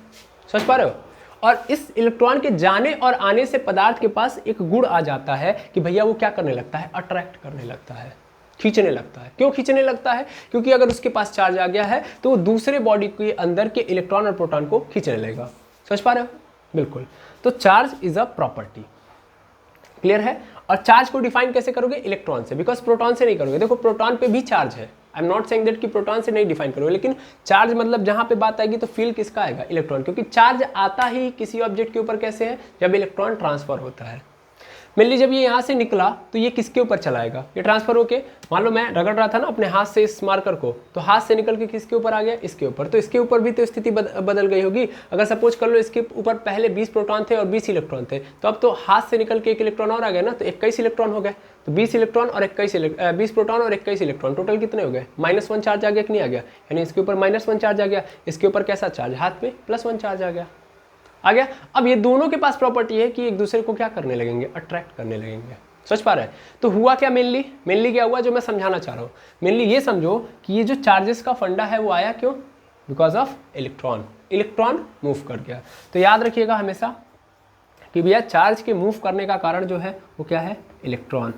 समझ पा रहे हो। और इस इलेक्ट्रॉन के जाने और आने से पदार्थ के पास एक गुण आ जाता है कि भैया वो क्या करने लगता है, अट्रैक्ट करने लगता है, खींचने लगता है। क्यों खींचने लगता है, क्योंकि अगर उसके पास चार्ज आ गया है तो वो दूसरे बॉडी के अंदर के इलेक्ट्रॉन और प्रोटॉन को खींचने लगेगा, समझ पा रहे हो, बिल्कुल। तो charge is a property, clear है। और चार्ज को डिफाइन कैसे करोगे, इलेक्ट्रॉन से, बिकॉज प्रोटॉन से नहीं करोगे। देखो प्रोटॉन पे भी चार्ज है, I am not saying that कि प्रोटॉन से नहीं डिफाइन करोगे, लेकिन चार्ज मतलब जहां पे बात आएगी तो फील किसका आएगा, इलेक्ट्रॉन, क्योंकि चार्ज आता ही किसी ऑब्जेक्ट के ऊपर कैसे है, जब इलेक्ट्रॉन ट्रांसफर होता है। मेनली जब ये यहाँ से निकला तो ये किसके ऊपर चलाएगा, ये ट्रांसफर होके, मान लो मैं रगड़ रहा था ना अपने हाथ से इस मार्कर को, तो हाथ से निकल के किसके ऊपर आ गया, इसके ऊपर। तो इसके ऊपर भी तो स्थिति बदल गई होगी। अगर सपोज कर लो इसके ऊपर पहले 20 प्रोटॉन थे और 20 इलेक्ट्रॉन थे, तो अब तो हाथ से निकल के 1 इलेक्ट्रॉन और आ गया ना, तो 21 इलेक्ट्रॉन हो गए। तो 20 इलेक्ट्रॉन और 20 प्रोटॉन और 21 इलेक्ट्रॉन, टोटल कितने हो गए, -1 चार्ज आ गया कि नहीं आ गया, यानी इसके ऊपर -1 चार्ज आ गया, इसके ऊपर कैसा चार्ज, हाथ पे +1 चार्ज आ गया। अब ये दोनों के पास प्रॉपर्टी है कि एक दूसरे को क्या करने लगेंगे, अट्रैक्ट करने लगेंगे, समझ पा रहे हैं। तो हुआ क्या, मेनली क्या हुआ जो मैं समझाना चाह रहा हूँ, मेनली ये समझो कि ये जो चार्जेस का फंडा है वो आया क्यों, बिकॉज ऑफ इलेक्ट्रॉन मूव कर गया। तो याद रखिएगा हमेशा कि भैया चार्ज के मूव करने का कारण जो है वो क्या है, इलेक्ट्रॉन,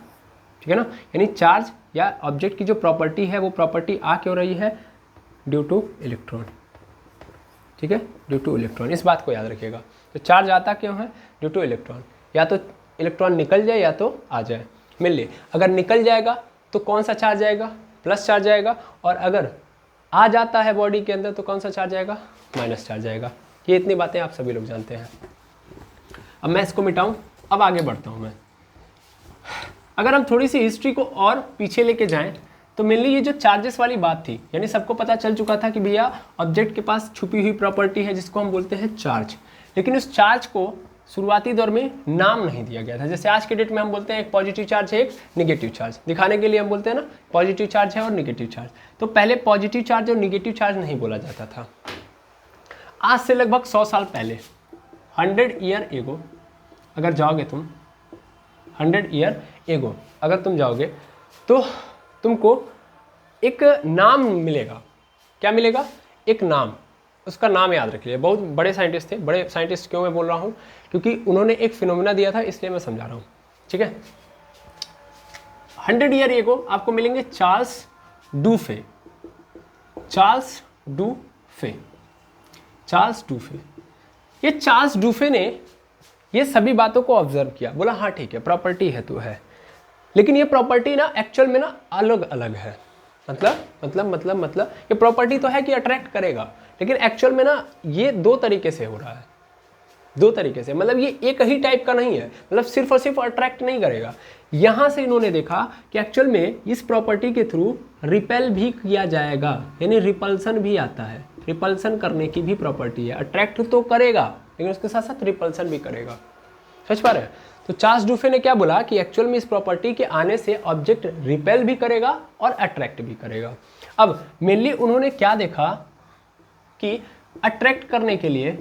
ठीक है ना। यानी चार्ज या ऑब्जेक्ट की जो प्रॉपर्टी है वो प्रॉपर्टी आ क्यों रही है, ड्यू टू इलेक्ट्रॉन, ठीक है, ड्यू टू इलेक्ट्रॉन, इस बात को याद रखिएगा। तो चार्ज आता क्यों है, ड्यू टू इलेक्ट्रॉन, या तो इलेक्ट्रॉन निकल जाए या तो आ जाए। मिल अगर निकल जाएगा तो कौन सा चार्ज आएगा, प्लस चार्ज आएगा, और अगर आ जाता है बॉडी के अंदर तो कौन सा चार्ज आएगा, माइनस चार्ज आएगा। ये इतनी बातें आप सभी लोग जानते हैं। अब मैं इसको मिटाऊं, अब आगे बढ़ता हूं मैं। अगर हम थोड़ी सी हिस्ट्री को और पीछे लेके जाएं तो मेनली ये जो चार्जेस वाली बात थी, यानी सबको पता चल चुका था कि भैया ऑब्जेक्ट के पास छुपी हुई प्रॉपर्टी है जिसको हम बोलते हैं चार्ज। लेकिन उस चार्ज को शुरुआती दौर में नाम नहीं दिया गया था। जैसे आज के डेट में हम बोलते हैं एक पॉजिटिव चार्ज है, एक निगेटिव चार्ज, दिखाने के लिए हम बोलते हैं ना पॉजिटिव चार्ज है और निगेटिव चार्ज। तो पहले पॉजिटिव चार्ज और निगेटिव चार्ज नहीं बोला जाता था। आज से लगभग 100 साल पहले, 100 ईयर एगो अगर जाओगे तुम, 100 ईयर एगो अगर तुम जाओगे तो तुमको एक नाम मिलेगा। क्या मिलेगा, एक नाम, उसका नाम याद रख लीजिए। बहुत बड़े साइंटिस्ट थे, बड़े साइंटिस्ट क्यों मैं बोल रहा हूँ, क्योंकि उन्होंने एक फिनोमेना दिया था, इसलिए मैं समझा रहा हूँ, ठीक है। 100 ईयर एगो आपको मिलेंगे चार्ल्स डूफे। ये चार्ल्स डूफे ने ये सभी बातों को ऑब्जर्व किया, बोला हाँ ठीक है प्रॉपर्टी है तो है, लेकिन ये प्रॉपर्टी ना एक्चुअल में ना अलग अलग है। मतलब ये प्रॉपर्टी तो है कि अट्रैक्ट करेगा, लेकिन एक्चुअल में ना ये 2 तरीके से हो रहा है। दो तरीके से, मतलब ये एक ही टाइप का नहीं है, मतलब सिर्फ और सिर्फ अट्रैक्ट नहीं करेगा। यहाँ से इन्होंने देखा कि एक्चुअल में इस प्रॉपर्टी के थ्रू रिपेल भी किया जाएगा, यानी रिपल्सन भी आता है, रिपल्सन करने की भी प्रॉपर्टी है। अट्रैक्ट तो करेगा लेकिन उसके साथ साथ रिपल्सन भी करेगा। समझ पा रहे हैं? तो चार्ल्स डुफे ने क्या बोला कि एक्चुअल में इस प्रॉपर्टी के आने से ऑब्जेक्ट रिपेल भी करेगा और अट्रैक्ट भी करेगा। अब मेनली उन्होंने क्या देखा कि अट्रैक्ट करने के लिए,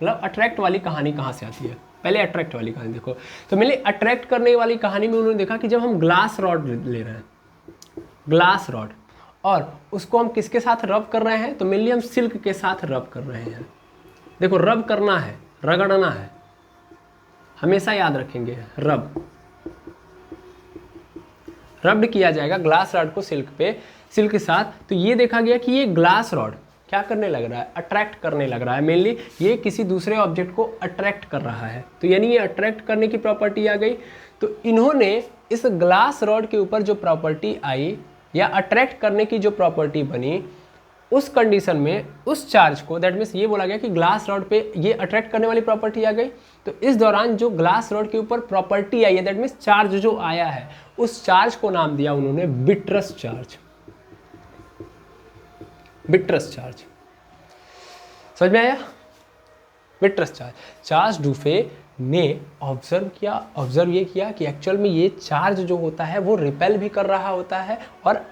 मतलब अट्रैक्ट वाली कहानी कहाँ से आती है, पहले अट्रैक्ट वाली कहानी देखो। तो मेनली अट्रैक्ट करने वाली कहानी में उन्होंने देखा कि जब हम ग्लास रॉड ले रहे हैं, ग्लास रॉड, और उसको हम किसके साथ रब कर रहे हैं, तो मेनली हम सिल्क के साथ रब कर रहे हैं। देखो रब करना है, रगड़ना है, हमेशा याद रखेंगे, रब रब्ड किया जाएगा ग्लास रॉड को सिल्क पे, सिल्क के साथ। तो ये देखा गया कि ये ग्लास रॉड क्या करने लग रहा है, अट्रैक्ट करने लग रहा है, मेनली ये किसी दूसरे ऑब्जेक्ट को अट्रैक्ट कर रहा है। तो यानी ये अट्रैक्ट करने की प्रॉपर्टी आ गई। तो इन्होंने इस ग्लास रॉड के ऊपर जो प्रॉपर्टी आई या अट्रैक्ट करने की जो प्रॉपर्टी बनी, उस कंडीशन में उस चार्ज को, दैट मीन्स ये बोला गया कि ग्लास रॉड पे ये अट्रैक्ट करने वाली प्रॉपर्टी आ गई। तो इस दौरान जो ग्लास रॉड के ऊपर प्रॉपर्टी आई है, दैट मीन्स चार्ज जो आया है, उस चार्ज को नाम दिया उन्होंने विट्रस चार्ज। विट्रस चार्ज समझ में आया? Vitreous charge. चार्ल्स डुफे ने ऑब्जर्व ये किया कि एक्चुअल में ये चार्ज जो होता है वो रिपेल भी कर रहा होता है और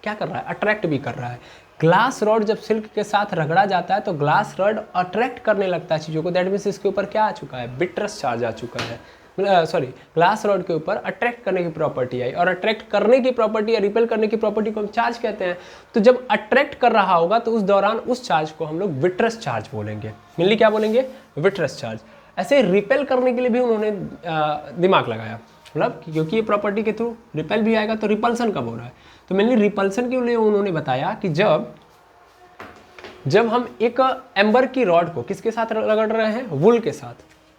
क्या कर रहा है, अट्रैक्ट भी कर रहा है। ग्लास रॉड जब सिल्क के साथ रगड़ा जाता है तो ग्लास रॉड अट्रैक्ट करने लगता है चीज़ों को, दैट मीन्स इसके ऊपर क्या आ चुका है, विट्रस चार्ज आ चुका है। सॉरी, ग्लास रॉड के ऊपर अट्रैक्ट करने की प्रॉपर्टी आई, और अट्रैक्ट करने की प्रॉपर्टी या रिपेल करने की प्रॉपर्टी को हम चार्ज कहते हैं। तो जब अट्रैक्ट कर रहा होगा तो उस दौरान उस चार्ज को हम लोग विट्रस चार्ज बोलेंगे। मेनली क्या बोलेंगे, विट्रस चार्ज। ऐसे रिपेल करने के लिए भी उन्होंने दिमाग लगाया, मतलब क्योंकि ये प्रॉपर्टी के थ्रू रिपेल भी आएगा तो रिपल्सन कब हो रहा है। तो मेनली रिपल्सन के लिए उन्होंने बताया कि जब हम एक एम्बर की रॉड को किसके साथ रगड़ रहे हैं, वुल के साथ,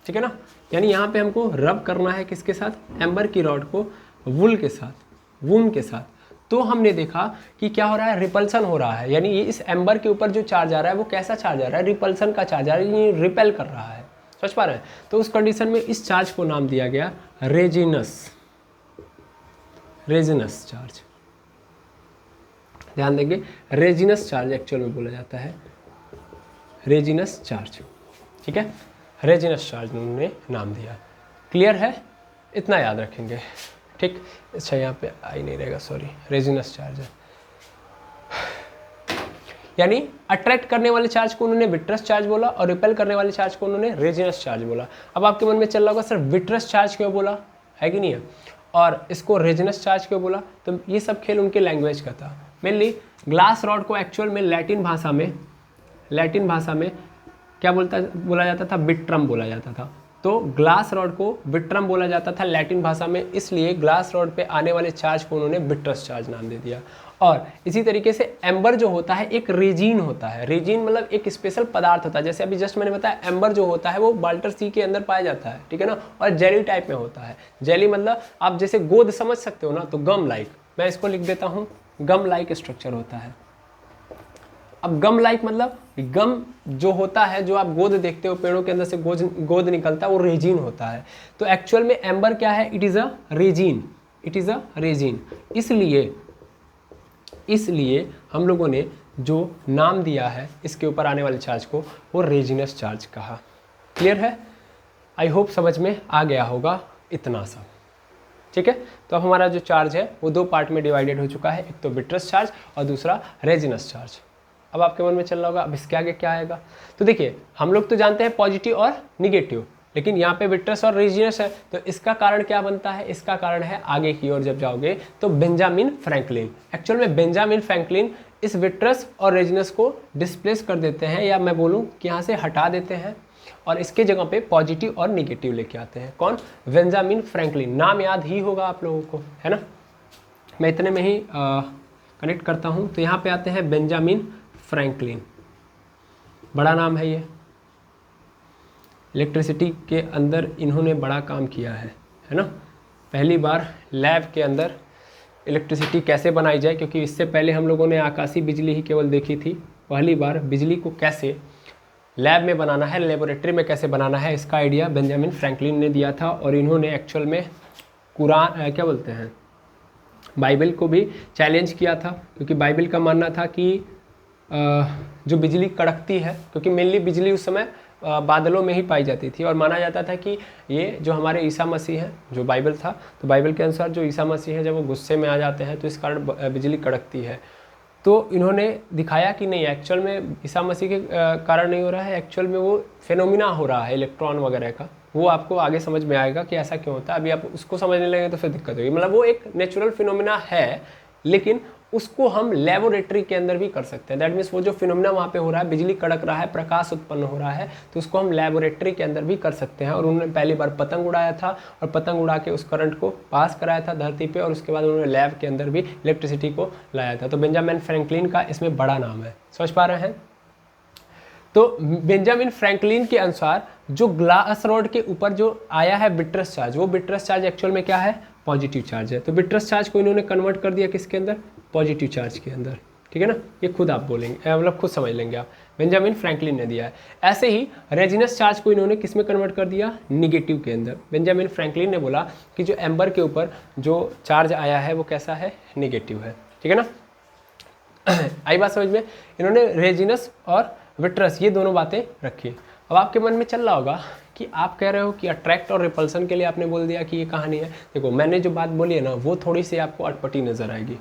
ठीक है ना, यानी यहाँ पे हमको रब करना है किसके साथ, एम्बर की रॉड को वुल के साथ, वूम के साथ। तो हमने देखा कि क्या हो रहा है, रिपल्सन हो रहा है, यानी ये इस एम्बर के ऊपर जो चार्ज आ रहा है वो कैसा चार्ज आ रहा है, रिपल्सन का चार्ज आ रहा है, ये रिपेल कर रहा है। समझ पा रहे हैं? तो उस कंडीशन में इस चार्ज को नाम दिया गया रेजिनस चार्ज। ध्यान देंगे, रेजिनस चार्ज एक्चुअल में बोला जाता है, रेजिनस चार्ज। ठीक है, रेजिनस चार्ज उन्होंने नाम दिया। क्लियर है? इतना याद रखेंगे। ठीक, अच्छा यहाँ पे आई नहीं रहेगा, सॉरी, रेजिनस चार्ज है। यानी अट्रैक्ट करने वाले चार्ज को उन्होंने विट्रस चार्ज बोला और रिपेल करने वाले चार्ज को उन्होंने रेजिनस चार्ज बोला। अब आपके मन में चल रहा होगा सर विट्रस चार्ज क्यों बोला, है कि नहीं है, और इसको रेजिनस चार्ज क्यों बोला। तो ये सब खेल उनके लैंग्वेज का था। मेनली ग्लास रॉड को एक्चुअल में लैटिन भाषा में क्या बोला जाता था, विट्रम बोला जाता था। तो ग्लास रॉड को विट्रम बोला जाता था लैटिन भाषा में, इसलिए ग्लास रॉड पे आने वाले चार्ज को उन्होंने विट्रस चार्ज नाम दे दिया। और इसी तरीके से एम्बर जो होता है एक रेजिन होता है। रेजिन मतलब एक स्पेशल पदार्थ होता है, जैसे अभी जस्ट मैंने बताया एम्बर जो होता है वो बाल्टर सी के अंदर पाया जाता है, ठीक है ना, और जेली टाइप में होता है। जेली मतलब आप जैसे गोद समझ सकते हो ना, तो गम लाइक, मैं इसको लिख देता हूँ, गम लाइक स्ट्रक्चर होता है। अब गम लाइक मतलब गम जो होता है, जो आप गोद देखते हो पेड़ों के अंदर से गोद निकलता है, वो रेजिन होता है। तो एक्चुअल में एम्बर क्या है, it is a resin, it is a resin. इसलिए हम लोगों ने जो नाम दिया है इसके ऊपर आने वाले चार्ज को, वो रेजिनस चार्ज कहा। क्लियर है? आई होप समझ में आ गया होगा इतना सा। ठीक है, तो अब हमारा जो चार्ज है वो दो पार्ट में डिवाइडेड हो चुका है, एक तो विट्रस चार्ज और दूसरा रेजिनस चार्ज। अब आपके मन में चल रहा होगा अब इसके आगे क्या आएगा। तो देखिए, हम लोग तो जानते हैं पॉजिटिव और निगेटिव, लेकिन यहाँ पे विट्रस और रेजिनस है, तो इसका कारण क्या बनता है, इसका कारण है आगे की ओर जब जाओगे तो बेंजामिन फ्रैंकलिन। एक्चुअल में बेंजामिन फ्रैंकलिन इस विट्रस और रेजिनस को डिस्प्लेस कर देते हैं, या मैं बोलूँ कि यहाँ से हटा देते हैं, और इसके जगह पे पॉजिटिव और निगेटिव लेके आते हैं। कौन? Benjamin Franklin. नाम याद ही होगा आप लोगों को, है ना, मैं इतने में ही कनेक्ट करता हूँ। तो यहाँ पे आते हैं बेंजामिन फ्रैंकलिन, बड़ा नाम है ये, इलेक्ट्रिसिटी के अंदर इन्होंने बड़ा काम किया है ना। पहली बार लैब के अंदर इलेक्ट्रिसिटी कैसे बनाई जाए, क्योंकि इससे पहले हम लोगों ने आकाशीय बिजली ही केवल देखी थी, पहली बार बिजली को कैसे लैब में बनाना है, लेबोरेटरी में कैसे बनाना है, इसका आइडिया बेंजामिन फ्रैंकलिन ने दिया था। और इन्होंने एक्चुअल में कुरान क्या बोलते हैं, बाइबल को भी चैलेंज किया था, क्योंकि बाइबल का मानना था कि जो बिजली कड़कती है, क्योंकि मेनली बिजली उस समय बादलों में ही पाई जाती थी, और माना जाता था कि ये जो हमारे ईसा मसीह हैं, जो बाइबल था, तो बाइबल के अनुसार जो ईसा मसीह है जब वो गुस्से में आ जाते हैं तो इस कारण बिजली कड़कती है। तो इन्होंने दिखाया कि नहीं, एक्चुअल में ईसा मसीह के कारण नहीं हो रहा है, एक्चुअल में वो फेनोमिना हो रहा है इलेक्ट्रॉन वगैरह का। वो आपको आगे समझ में आएगा कि ऐसा क्यों होता है। अभी आप उसको समझने लगेंगे तो फिर दिक्कत होगी। मतलब वो एक नेचुरल फिनोमिना है, लेकिन उसको हम लेबोरेटरी के अंदर भी कर सकते हैं। दैट मीन्स वो जो फिनोमिना वहाँ पे हो रहा है, बिजली कड़क रहा है, प्रकाश उत्पन्न हो रहा है, तो उसको हम लेबोरेटरी के अंदर भी कर सकते हैं। और उन्होंने पहली बार पतंग उड़ाया था, और पतंग उड़ा के उस करंट को पास कराया था धरती पे, और उसके बाद उन्होंने लैब के अंदर भी इलेक्ट्रिसिटी को लाया था। तो बेंजामिन फ्रैंकलिन का इसमें बड़ा नाम है, समझ पा रहे हैं। तो बेंजामिन फ्रैंकलिन के अनुसार जो ग्लास रॉड के ऊपर जो आया है बिट्रस चार्ज, वो बिट्रस चार्ज एक्चुअल में क्या है, पॉजिटिव चार्ज है। तो बिट्रस चार्ज को इन्होंने कन्वर्ट कर दिया किसके अंदर, पॉजिटिव चार्ज के अंदर। ठीक है ना, ये खुद आप बोलेंगे, मतलब खुद समझ लेंगे आप, बेंजामिन फ्रैंकलिन ने दिया है। ऐसे ही रेजिनस चार्ज को इन्होंने किस में कन्वर्ट कर दिया, निगेटिव के अंदर। बेंजामिन फ्रैंकलिन ने बोला कि जो एम्बर के ऊपर जो चार्ज आया है वो कैसा है, निगेटिव है। ठीक है ना, आई बात समझ में। इन्होंने रेजिनस और विट्रस ये दोनों बातें रखी। अब आपके मन में चल रहा होगा कि आप कह रहे हो कि अट्रैक्ट और रिपल्सन के लिए आपने बोल दिया कि ये कहानी है। देखो मैंने जो बात बोली है ना, वो थोड़ी सी आपको अटपटी नजर आएगी।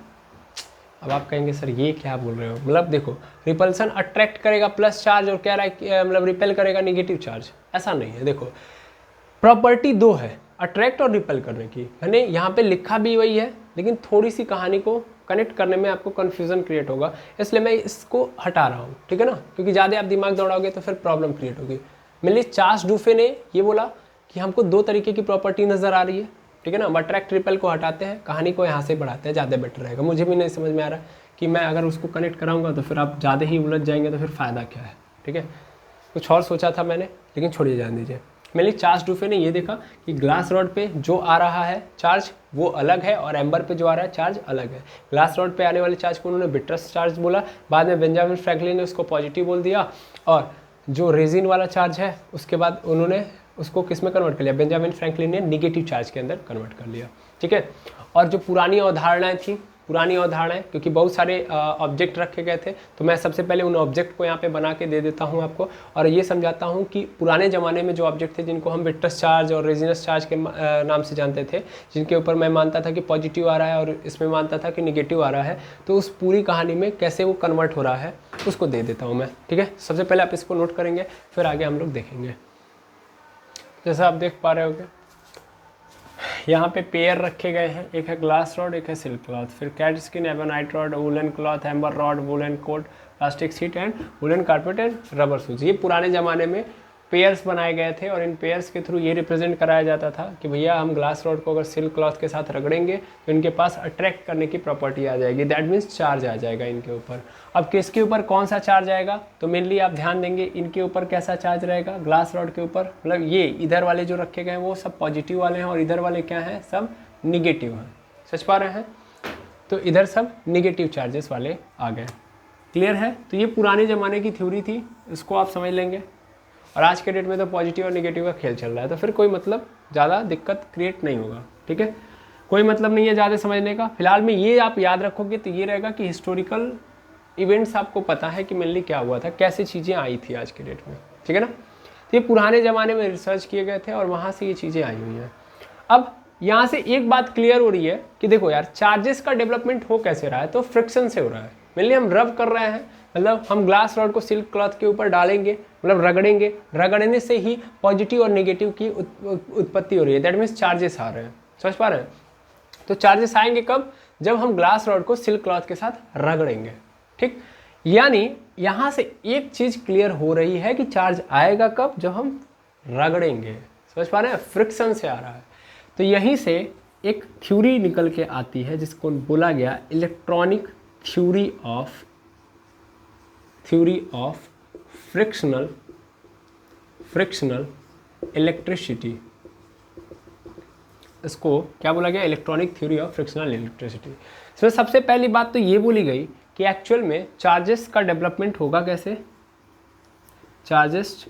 अब आप कहेंगे सर ये क्या बोल रहे हो, मतलब देखो रिपल्सन अट्रैक्ट करेगा प्लस चार्ज, और कह रहा है कि मतलब रिपेल करेगा निगेटिव चार्ज, ऐसा नहीं है। देखो प्रॉपर्टी दो है अट्रैक्ट और रिपेल करने की, मैंने यहाँ पे लिखा भी वही है, लेकिन थोड़ी सी कहानी को कनेक्ट करने में आपको कन्फ्यूजन क्रिएट होगा, इसलिए मैं इसको हटा रहा हूँ। ठीक है ना, क्योंकि ज़्यादा आप दिमाग दौड़ाओगे तो फिर प्रॉब्लम क्रिएट होगी। मेनली चार्ल्स डुफे ने ये बोला कि हमको दो तरीके की प्रॉपर्टी नज़र आ रही है। ठीक है ना, हम अट्रैक्ट रिपेल को हटाते हैं, कहानी को यहाँ से बढ़ाते हैं, ज़्यादा बेटर रहेगा। मुझे भी नहीं समझ में आ रहा कि मैं अगर उसको कनेक्ट कराऊंगा तो फिर आप ज़्यादा ही उलझ जाएंगे, तो फिर फ़ायदा क्या है। ठीक है, कुछ और सोचा था मैंने, लेकिन छोड़िए, जान दीजिए। मेनली चार्ल्स डुफे ने ये देखा कि ग्लास रॉड पे जो आ रहा है चार्ज वो अलग है, और एम्बर पे जो आ रहा है चार्ज अलग है। ग्लास रॉड पे आने वाले चार्ज को उन्होंने बिट्रस चार्ज बोला, बाद में बेंजामिन फ्रैंकलिन ने उसको पॉजिटिव बोल दिया, और जो रेजिन वाला चार्ज है उसके बाद उन्होंने उसको किस में कन्वर्ट कर लिया, बेंजामिन फ्रैंकलिन ने निगेटिव चार्ज के अंदर कन्वर्ट कर लिया। ठीक है, और जो पुरानी अवधारणाएं थी, पुरानी अवधारणाएं, क्योंकि बहुत सारे ऑब्जेक्ट रखे गए थे, तो मैं सबसे पहले उन ऑब्जेक्ट को यहाँ पे बना के दे देता हूँ आपको, और ये समझाता हूँ कि पुराने ज़माने में जो ऑब्जेक्ट थे जिनको हम बिट्रस चार्ज और रेजिनस चार्ज के नाम से जानते थे, जिनके ऊपर मैं मानता था कि पॉजिटिव आ रहा है और इसमें मानता था कि निगेटिव आ रहा है, तो उस पूरी कहानी में कैसे वो कन्वर्ट हो रहा है उसको दे देता हूँ मैं। ठीक है, सबसे पहले आप इसको नोट करेंगे, फिर आगे हम लोग देखेंगे। जैसा आप देख पा रहे होगे यहाँ पे पेयर रखे गए हैं, एक है ग्लास रॉड, एक है सिल्क क्लॉथ, फिर cat skin, ebonite rod, woollen cloth, amber rod, woollen coat, plastic sheet and woollen carpet and rubber shoes. ये पुराने ज़माने में पेयर्स बनाए गए थे, और इन पेयर्स के थ्रू ये रिप्रेजेंट कराया जाता था कि भैया हम ग्लास रॉड को अगर सिल्क क्लॉथ के साथ रगड़ेंगे तो इनके पास अट्रैक्ट करने की प्रॉपर्टी आ जाएगी, दैट मीन्स चार्ज आ जाएगा इनके ऊपर। अब किसके ऊपर कौन सा चार्ज आएगा, तो मेनली आप ध्यान देंगे इनके ऊपर कैसा चार्ज रहेगा, ग्लास रॉड के ऊपर, मतलब ये इधर वाले जो रखे गए हैं वो सब पॉजिटिव वाले हैं, और इधर वाले क्या हैं, सब निगेटिव हैं। सच पा रहे हैं, तो इधर सब निगेटिव चार्जेस वाले आ गए। क्लियर है, तो ये पुराने ज़माने की थ्योरी थी, इसको आप समझ लेंगे। और आज के डेट में तो पॉजिटिव और निगेटिव का खेल चल रहा है, तो फिर कोई मतलब ज़्यादा दिक्कत क्रिएट नहीं होगा। ठीक है, कोई मतलब नहीं है ज़्यादा समझने का। फिलहाल में ये आप याद रखोगे तो ये रहेगा कि हिस्टोरिकल इवेंट्स आपको पता है कि मेनली क्या हुआ था, कैसे चीज़ें आई थी आज के डेट में। ठीक है ना, तो ये पुराने ज़माने में रिसर्च किए गए थे और वहाँ से ये चीज़ें आई हुई हैं। अब यहाँ से एक बात क्लियर हो रही है कि देखो यार, चार्जेस का डेवलपमेंट हो कैसे रहा है, तो फ्रिक्शन से हो रहा है। मेनली हम रब कर रहे हैं, मतलब हम ग्लास रॉड को सिल्क क्लॉथ के ऊपर डालेंगे, मतलब रगड़ेंगे, रगड़ने से ही पॉजिटिव और नेगेटिव की उत्पत्ति हो रही है, दैट मीन्स चार्जेस आ रहे हैं। समझ पा रहे हैं, तो चार्जेस आएंगे कब, जब हम ग्लास रॉड को सिल्क क्लॉथ के साथ रगड़ेंगे। ठीक, यानी यहाँ से एक चीज़ क्लियर हो रही है कि चार्ज आएगा कब, जब हम रगड़ेंगे। समझ पा रहे हैं, फ्रिक्शन से आ रहा है। तो यहीं से एक थ्योरी निकल के आती है जिसको बोला गया electronic theory of frictional electricity. इसको क्या बोला गया, electronic theory of frictional electricity. इसमें सबसे पहली बात तो ये बोली गई कि एक्चुअल में चार्जेस का डेवलपमेंट होगा कैसे, चार्जेस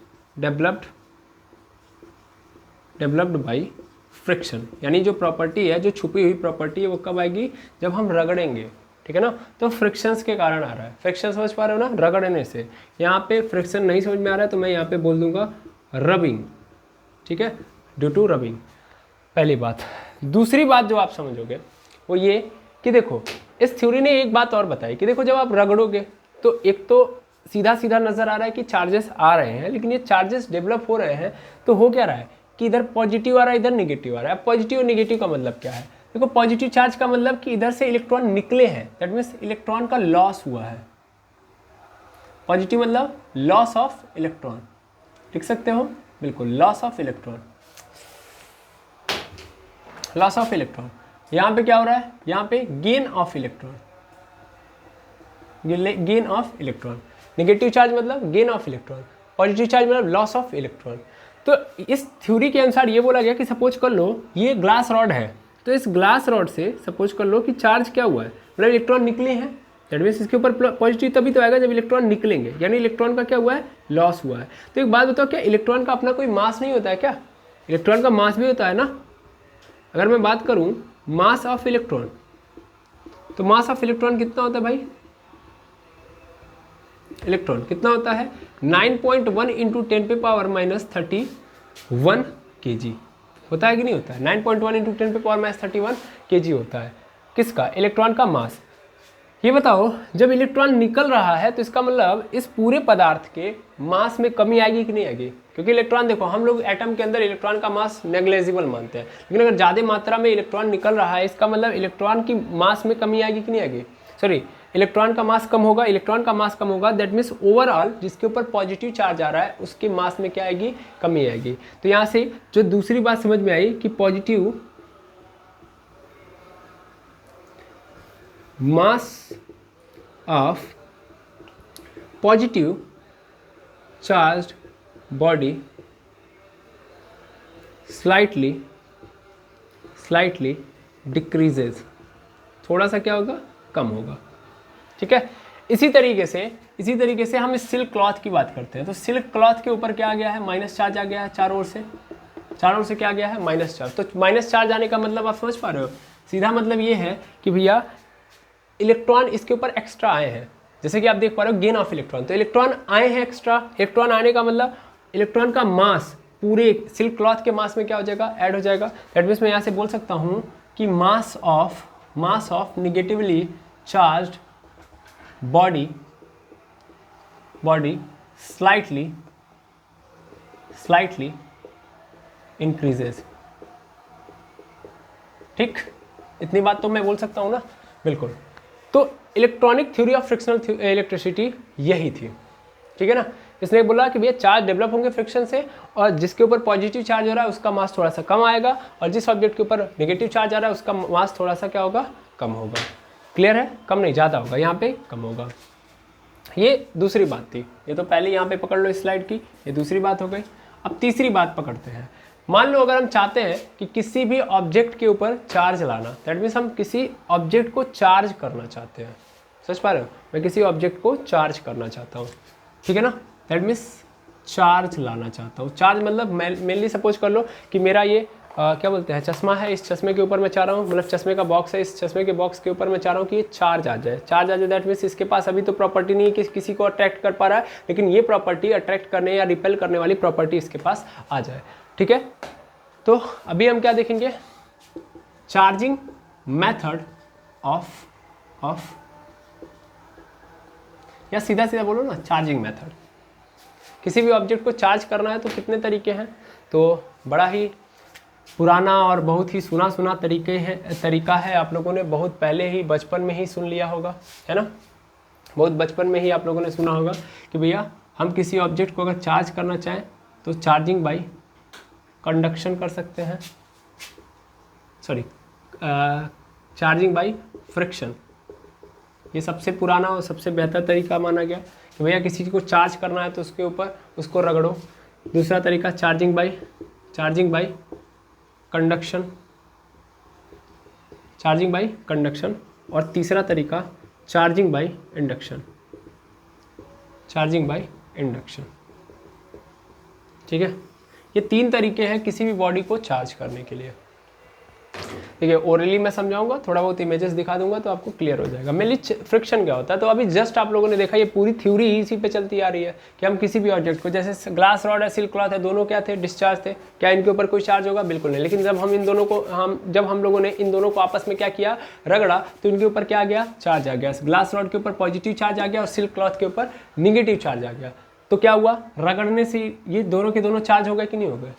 डेवलप्ड बाई फ्रिक्शन, यानी जो प्रॉपर्टी है, जो छुपी हुई प्रॉपर्टी है, वो कब आएगी? जब हम रगड़ेंगे, ठीक है ना। तो फ्रिक्शंस के कारण आ रहा है। फ्रिक्शन समझ पा रहे हो ना, रगड़ने से। यहाँ पे फ्रिक्शन नहीं समझ में आ रहा है तो मैं यहाँ पे बोल दूंगा रबिंग, ठीक है, ड्यू टू रबिंग। पहली बात। दूसरी बात जो आप समझोगे वो ये कि देखो, इस थ्योरी ने एक बात और बताई कि देखो, जब आप रगड़ोगे तो एक तो सीधा सीधा नजर आ रहा है कि चार्जेस आ रहे हैं, लेकिन ये चार्जेस डेवलप हो रहे हैं तो हो क्या रहा है कि इधर पॉजिटिव आ रहा है, इधर निगेटिव आ रहा है। पॉजिटिव और निगेटिव का मतलब क्या है? देखो, पॉजिटिव चार्ज का मतलब कि इधर से इलेक्ट्रॉन निकले हैं, दैट मीन्स इलेक्ट्रॉन का लॉस हुआ है। पॉजिटिव मतलब लॉस ऑफ इलेक्ट्रॉन, लिख सकते हो, बिल्कुल, loss of electron, loss of electron. यहां पे क्या हो रहा है? यहां पे gain of electron, gain of electron. Negative charge मतलब gain of electron, positive charge मतलब लॉस ऑफ इलेक्ट्रॉन। तो इस थ्योरी के अनुसार ये बोला गया कि सपोज कर लो ये ग्लास रॉड है, तो इस ग्लास रॉड से सपोज कर लो कि चार्ज क्या हुआ है, मतलब इलेक्ट्रॉन निकले हैं, दैट मीन्स इसके ऊपर पॉजिटिव तभी तो आएगा जब इलेक्ट्रॉन निकलेंगे, यानी इलेक्ट्रॉन का क्या हुआ है? लॉस हुआ है। तो एक बात बताओ, क्या इलेक्ट्रॉन का अपना कोई मास नहीं होता है क्या? इलेक्ट्रॉन का मास भी होता है ना। अगर मैं बात करूं मास ऑफ इलेक्ट्रॉन, तो मास ऑफ इलेक्ट्रॉन कितना होता है भाई? इलेक्ट्रॉन कितना होता है? 9.1 इंटू 10⁻31 kg होता है कि नहीं होता है? 9.1 इंटू 10⁻31 kg होता है किसका? इलेक्ट्रॉन का मास। ये बताओ, जब इलेक्ट्रॉन निकल रहा है तो इसका मतलब इस पूरे पदार्थ के मास में कमी आएगी कि नहीं आएगी? क्योंकि इलेक्ट्रॉन, देखो, हम लोग एटम के अंदर इलेक्ट्रॉन का मास नेग्लेजिबल मानते हैं, लेकिन अगर ज़्यादा मात्रा में इलेक्ट्रॉन निकल रहा है, इसका मतलब इलेक्ट्रॉन की मास में कमी आएगी कि नहीं आएगी? सॉरी, इलेक्ट्रॉन का मास कम होगा, इलेक्ट्रॉन का मास कम होगा, दैट मीन्स ओवरऑल जिसके ऊपर पॉजिटिव चार्ज आ रहा है उसके मास में क्या आएगी? कमी आएगी। तो यहाँ से जो दूसरी बात समझ में आई कि positive mass of positive charged body slightly decreases, थोड़ा सा क्या होगा? कम होगा, ठीक है। इसी तरीके से हम इस सिल्क क्लॉथ की बात करते हैं, तो सिल्क क्लॉथ के ऊपर क्या आ गया है? माइनस चार्ज आ गया है, चारों ओर से क्या आ गया है? Minus charge. तो माइनस चार्ज आने का मतलब आप समझ पा रहे हो? सीधा मतलब ये है कि भैया इलेक्ट्रॉन इसके ऊपर एक्स्ट्रा आए हैं, जैसे कि आप देख पा रहे हो गेन ऑफ इलेक्ट्रॉन, तो इलेक्ट्रॉन आए हैं एक्स्ट्रा। इलेक्ट्रॉन आने का मतलब इलेक्ट्रॉन का मास पूरे सिल्क क्लॉथ के मास में क्या हो जाएगा? ऐड हो जाएगा। दैट मीन्स मैं यहाँ से बोल सकता हूँ कि mass of negatively charged body slightly increases. ठीक, इतनी बात तो मैं बोल सकता हूँ ना, बिल्कुल। तो electronic theory of frictional electricity यही थी, ठीक है ना। इसने बोला कि भैया चार्ज डेवलप होंगे फ्रिक्शन से, और जिसके ऊपर पॉजिटिव चार्ज हो रहा है उसका मास थोड़ा सा कम आएगा, और जिस ऑब्जेक्ट के ऊपर नेगेटिव चार्ज आ रहा है उसका मास थोड़ा सा क्या होगा? कम होगा। क्लियर है? कम नहीं, ज़्यादा होगा, यहाँ पे कम होगा। ये दूसरी बात थी। ये तो पहले यहाँ पे पकड़ लो इस स्लाइड की, ये दूसरी बात हो गई। अब तीसरी बात पकड़ते हैं। मान लो अगर हम चाहते हैं कि किसी भी ऑब्जेक्ट के ऊपर चार्ज लाना, दैट मीन्स हम किसी ऑब्जेक्ट को चार्ज करना चाहते हैं। समझ पा रहे हो? मैं किसी ऑब्जेक्ट को चार्ज करना चाहता हूँ, ठीक है ना, दैट मीन्स चार्ज लाना चाहता हूँ। चार्ज मतलब मेनली सपोज कर लो कि मेरा ये क्या बोलते हैं, चश्मा है, इस चश्मे के ऊपर मैं चाह रहा हूँ, मतलब चश्मे का बॉक्स है, इस चश्मे के बॉक्स के ऊपर मैं चाह रहा हूँ कि ये चार्ज आ जाए। दैट मीन्स इसके पास अभी तो प्रॉपर्टी नहीं है कि किसी को अट्रैक्ट कर पा रहा है, लेकिन ये प्रॉपर्टी अट्रैक्ट करने या रिपेल करने वाली प्रॉपर्टी इसके पास आ जाए, ठीक है। तो अभी हम क्या देखेंगे? चार्जिंग मेथड ऑफ या सीधा सीधा बोलो ना, चार्जिंग मेथड। किसी भी ऑब्जेक्ट को चार्ज करना है तो कितने तरीके हैं? तो बड़ा ही पुराना और बहुत ही सुना तरीका है। आप लोगों ने बहुत पहले ही बचपन में ही सुन लिया होगा, है ना। बहुत बचपन में ही आप लोगों ने सुना होगा कि भैया हम किसी ऑब्जेक्ट को अगर चार्ज करना चाहें तो चार्जिंग बाई कंडक्शन कर सकते हैं, चार्जिंग बाई फ्रिक्शन। ये सबसे पुराना और सबसे बेहतर तरीका माना गया कि भैया किसी चीज़ को चार्ज करना है तो उसके ऊपर उसको रगड़ो। दूसरा तरीका चार्जिंग बाई कंडक्शन, और तीसरा तरीका चार्जिंग बाई इंडक्शन। ठीक है, ये 3 तरीके हैं किसी भी बॉडी को चार्ज करने के लिए। ठीक है, ओरली मैं समझाऊंगा, थोड़ा बहुत इमेजेस दिखा दूंगा तो आपको क्लियर हो जाएगा। मेनली फ्रिक्शन क्या होता है, तो अभी जस्ट आप लोगों ने देखा ये पूरी थ्योरी ही इसी पे चलती आ रही है कि हम किसी भी ऑब्जेक्ट को, जैसे ग्लास रॉड है, सिल्क क्लॉथ है, दोनों क्या थे, डिस्चार्ज थे। क्या इनके ऊपर कोई चार्ज होगा? बिल्कुल नहीं। लेकिन जब हम लोगों ने इन दोनों को आपस में क्या किया, रगड़ा, तो इनके ऊपर क्या आ गया, चार्ज आ गया। ग्लास रॉड के ऊपर पॉजिटिव चार्ज आ गया और सिल्क क्लॉथ के ऊपर निगेटिव चार्ज आ गया। तो क्या हुआ, रगड़ने से ये दोनों के दोनों चार्ज हो गए कि नहीं हो गए?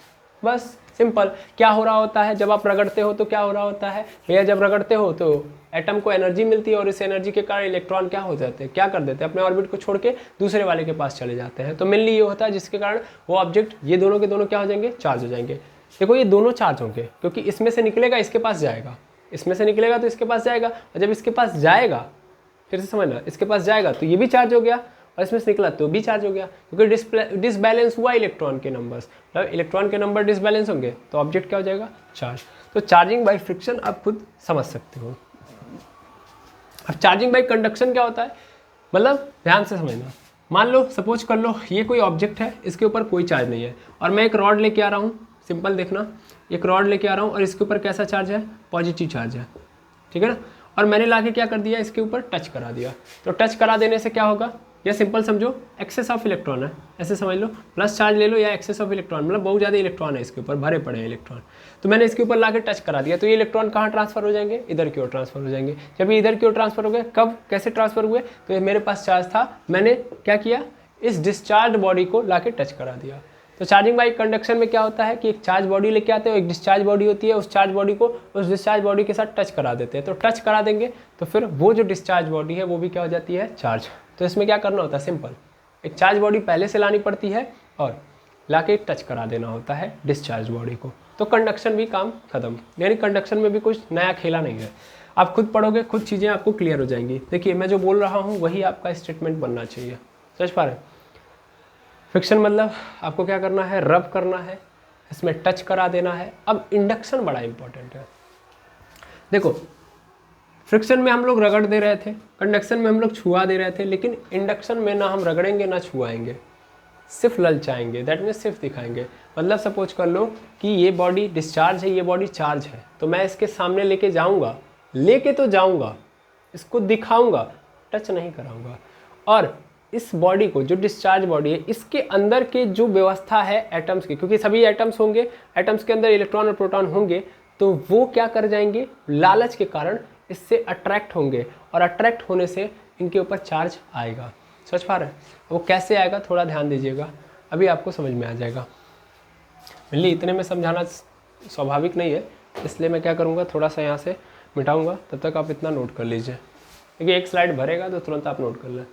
बस सिंपल। क्या हो रहा होता है जब आप रगड़ते हो, तो क्या हो रहा होता है भैया, जब रगड़ते हो तो एटम को एनर्जी मिलती है और इस एनर्जी के कारण इलेक्ट्रॉन क्या हो जाते हैं, क्या कर देते हैं, अपने ऑर्बिट को छोड़ के दूसरे वाले के पास चले जाते हैं। तो मेनली ये होता है जिसके कारण वो ऑब्जेक्ट, ये दोनों के दोनों क्या हो जाएंगे, चार्ज हो जाएंगे। देखो ये दोनों चार्ज होंगे क्योंकि इसमें से निकलेगा इसके पास जाएगा, इसमें से निकलेगा तो इसके पास जाएगा, और जब इसके पास जाएगा, फिर से समझना, इसके पास जाएगा तो ये भी चार्ज हो गया और इसमें से निकला तो भी चार्ज हो गया, क्योंकि डिसबैलेंस हुआ इलेक्ट्रॉन के नंबर्स, मतलब इलेक्ट्रॉन के नंबर डिसबैलेंस होंगे तो ऑब्जेक्ट क्या हो जाएगा, चार्ज। तो चार्जिंग बाय फ्रिक्शन आप खुद समझ सकते हो। अब चार्जिंग बाय कंडक्शन क्या होता है, मतलब ध्यान से समझना। मान लो, सपोज कर लो ये कोई ऑब्जेक्ट है, इसके ऊपर कोई चार्ज नहीं है और मैं एक रॉड लेके आ रहा हूँ, सिंपल देखना, एक रॉड लेके आ रहा हूँ और इसके ऊपर कैसा चार्ज है, पॉजिटिव चार्ज है, ठीक है ना। और मैंने लाके क्या कर दिया, इसके ऊपर टच करा दिया। तो टच करा देने से क्या होगा, या सिंपल समझो एक्सेस ऑफ इलेक्ट्रॉन है, ऐसे समझ लो, प्लस चार्ज ले लो या एक्सेस ऑफ इलेक्ट्रॉन, मतलब बहुत ज़्यादा इलेक्ट्रॉन है इसके ऊपर, भरे पड़े हैं इलेक्ट्रॉन। तो मैंने इसके ऊपर लाके टच करा दिया, तो ये इलेक्ट्रॉन कहाँ ट्रांसफर हो जाएंगे, इधर की ओर ट्रांसफर हो जाएंगे। जब ये इधर की ओर ट्रांसफर हो गए, कब कैसे ट्रांसफर हुए, तो ये मेरे पास चार्ज था, मैंने क्या किया, इस डिस्चार्ज बॉडी को लाके टच करा दिया। तो चार्जिंग बाय कंडक्शन में क्या होता है कि एक चार्ज बॉडी लेके आते हो, एक डिस्चार्ज बॉडी होती है, उस चार्ज बॉडी को उस डिस्चार्ज बॉडी के साथ टच करा देते हैं। तो टच करा देंगे तो फिर वो जो डिस्चार्ज बॉडी है वो भी क्या हो जाती है, चार्ज। तो इसमें क्या करना होता है, सिंपल, एक चार्ज बॉडी पहले से लानी पड़ती है और लाके टच करा देना होता है डिस्चार्ज बॉडी को। तो कंडक्शन भी काम खत्म, यानी कंडक्शन में भी कुछ नया खेला नहीं है। आप खुद पढ़ोगे, खुद चीज़ें आपको क्लियर हो जाएंगी। देखिए मैं जो बोल रहा हूँ वही आपका स्टेटमेंट बनना चाहिए, समझ पा रहे हैं। फ्रिक्शन मतलब आपको क्या करना है, रब करना है, इसमें टच करा देना है। अब इंडक्शन बड़ा इंपॉर्टेंट है। देखो फ्रिक्शन में हम लोग रगड़ दे रहे थे, कंडक्शन में हम लोग छुआ दे रहे थे, लेकिन इंडक्शन में ना हम रगड़ेंगे ना छुआएंगे, सिर्फ ललचाएंगे, दैट मीन्स सिर्फ दिखाएंगे। मतलब सपोज कर लो कि ये बॉडी डिस्चार्ज है, ये बॉडी चार्ज है, तो मैं इसके सामने लेके जाऊंगा, लेके तो जाऊंगा, इसको दिखाऊंगा, टच नहीं कराऊंगा। और इस बॉडी को, जो डिस्चार्ज बॉडी है, इसके अंदर के जो व्यवस्था है एटम्स की, क्योंकि सभी एटम्स होंगे, एटम्स के अंदर इलेक्ट्रॉन और प्रोटॉन होंगे, तो वो क्या कर जाएंगे, लालच के कारण इससे अट्रैक्ट होंगे और अट्रैक्ट होने से इनके ऊपर चार्ज आएगा। समझ पा रहे हैं? वो कैसे आएगा थोड़ा ध्यान दीजिएगा, अभी आपको समझ में आ जाएगा। मिली इतने में समझाना स्वाभाविक नहीं है, इसलिए मैं क्या करूँगा, थोड़ा सा यहाँ से मिटाऊँगा, तब तक आप इतना नोट कर लीजिए, क्योंकि एक स्लाइड भरेगा तो तुरंत आप नोट कर लें।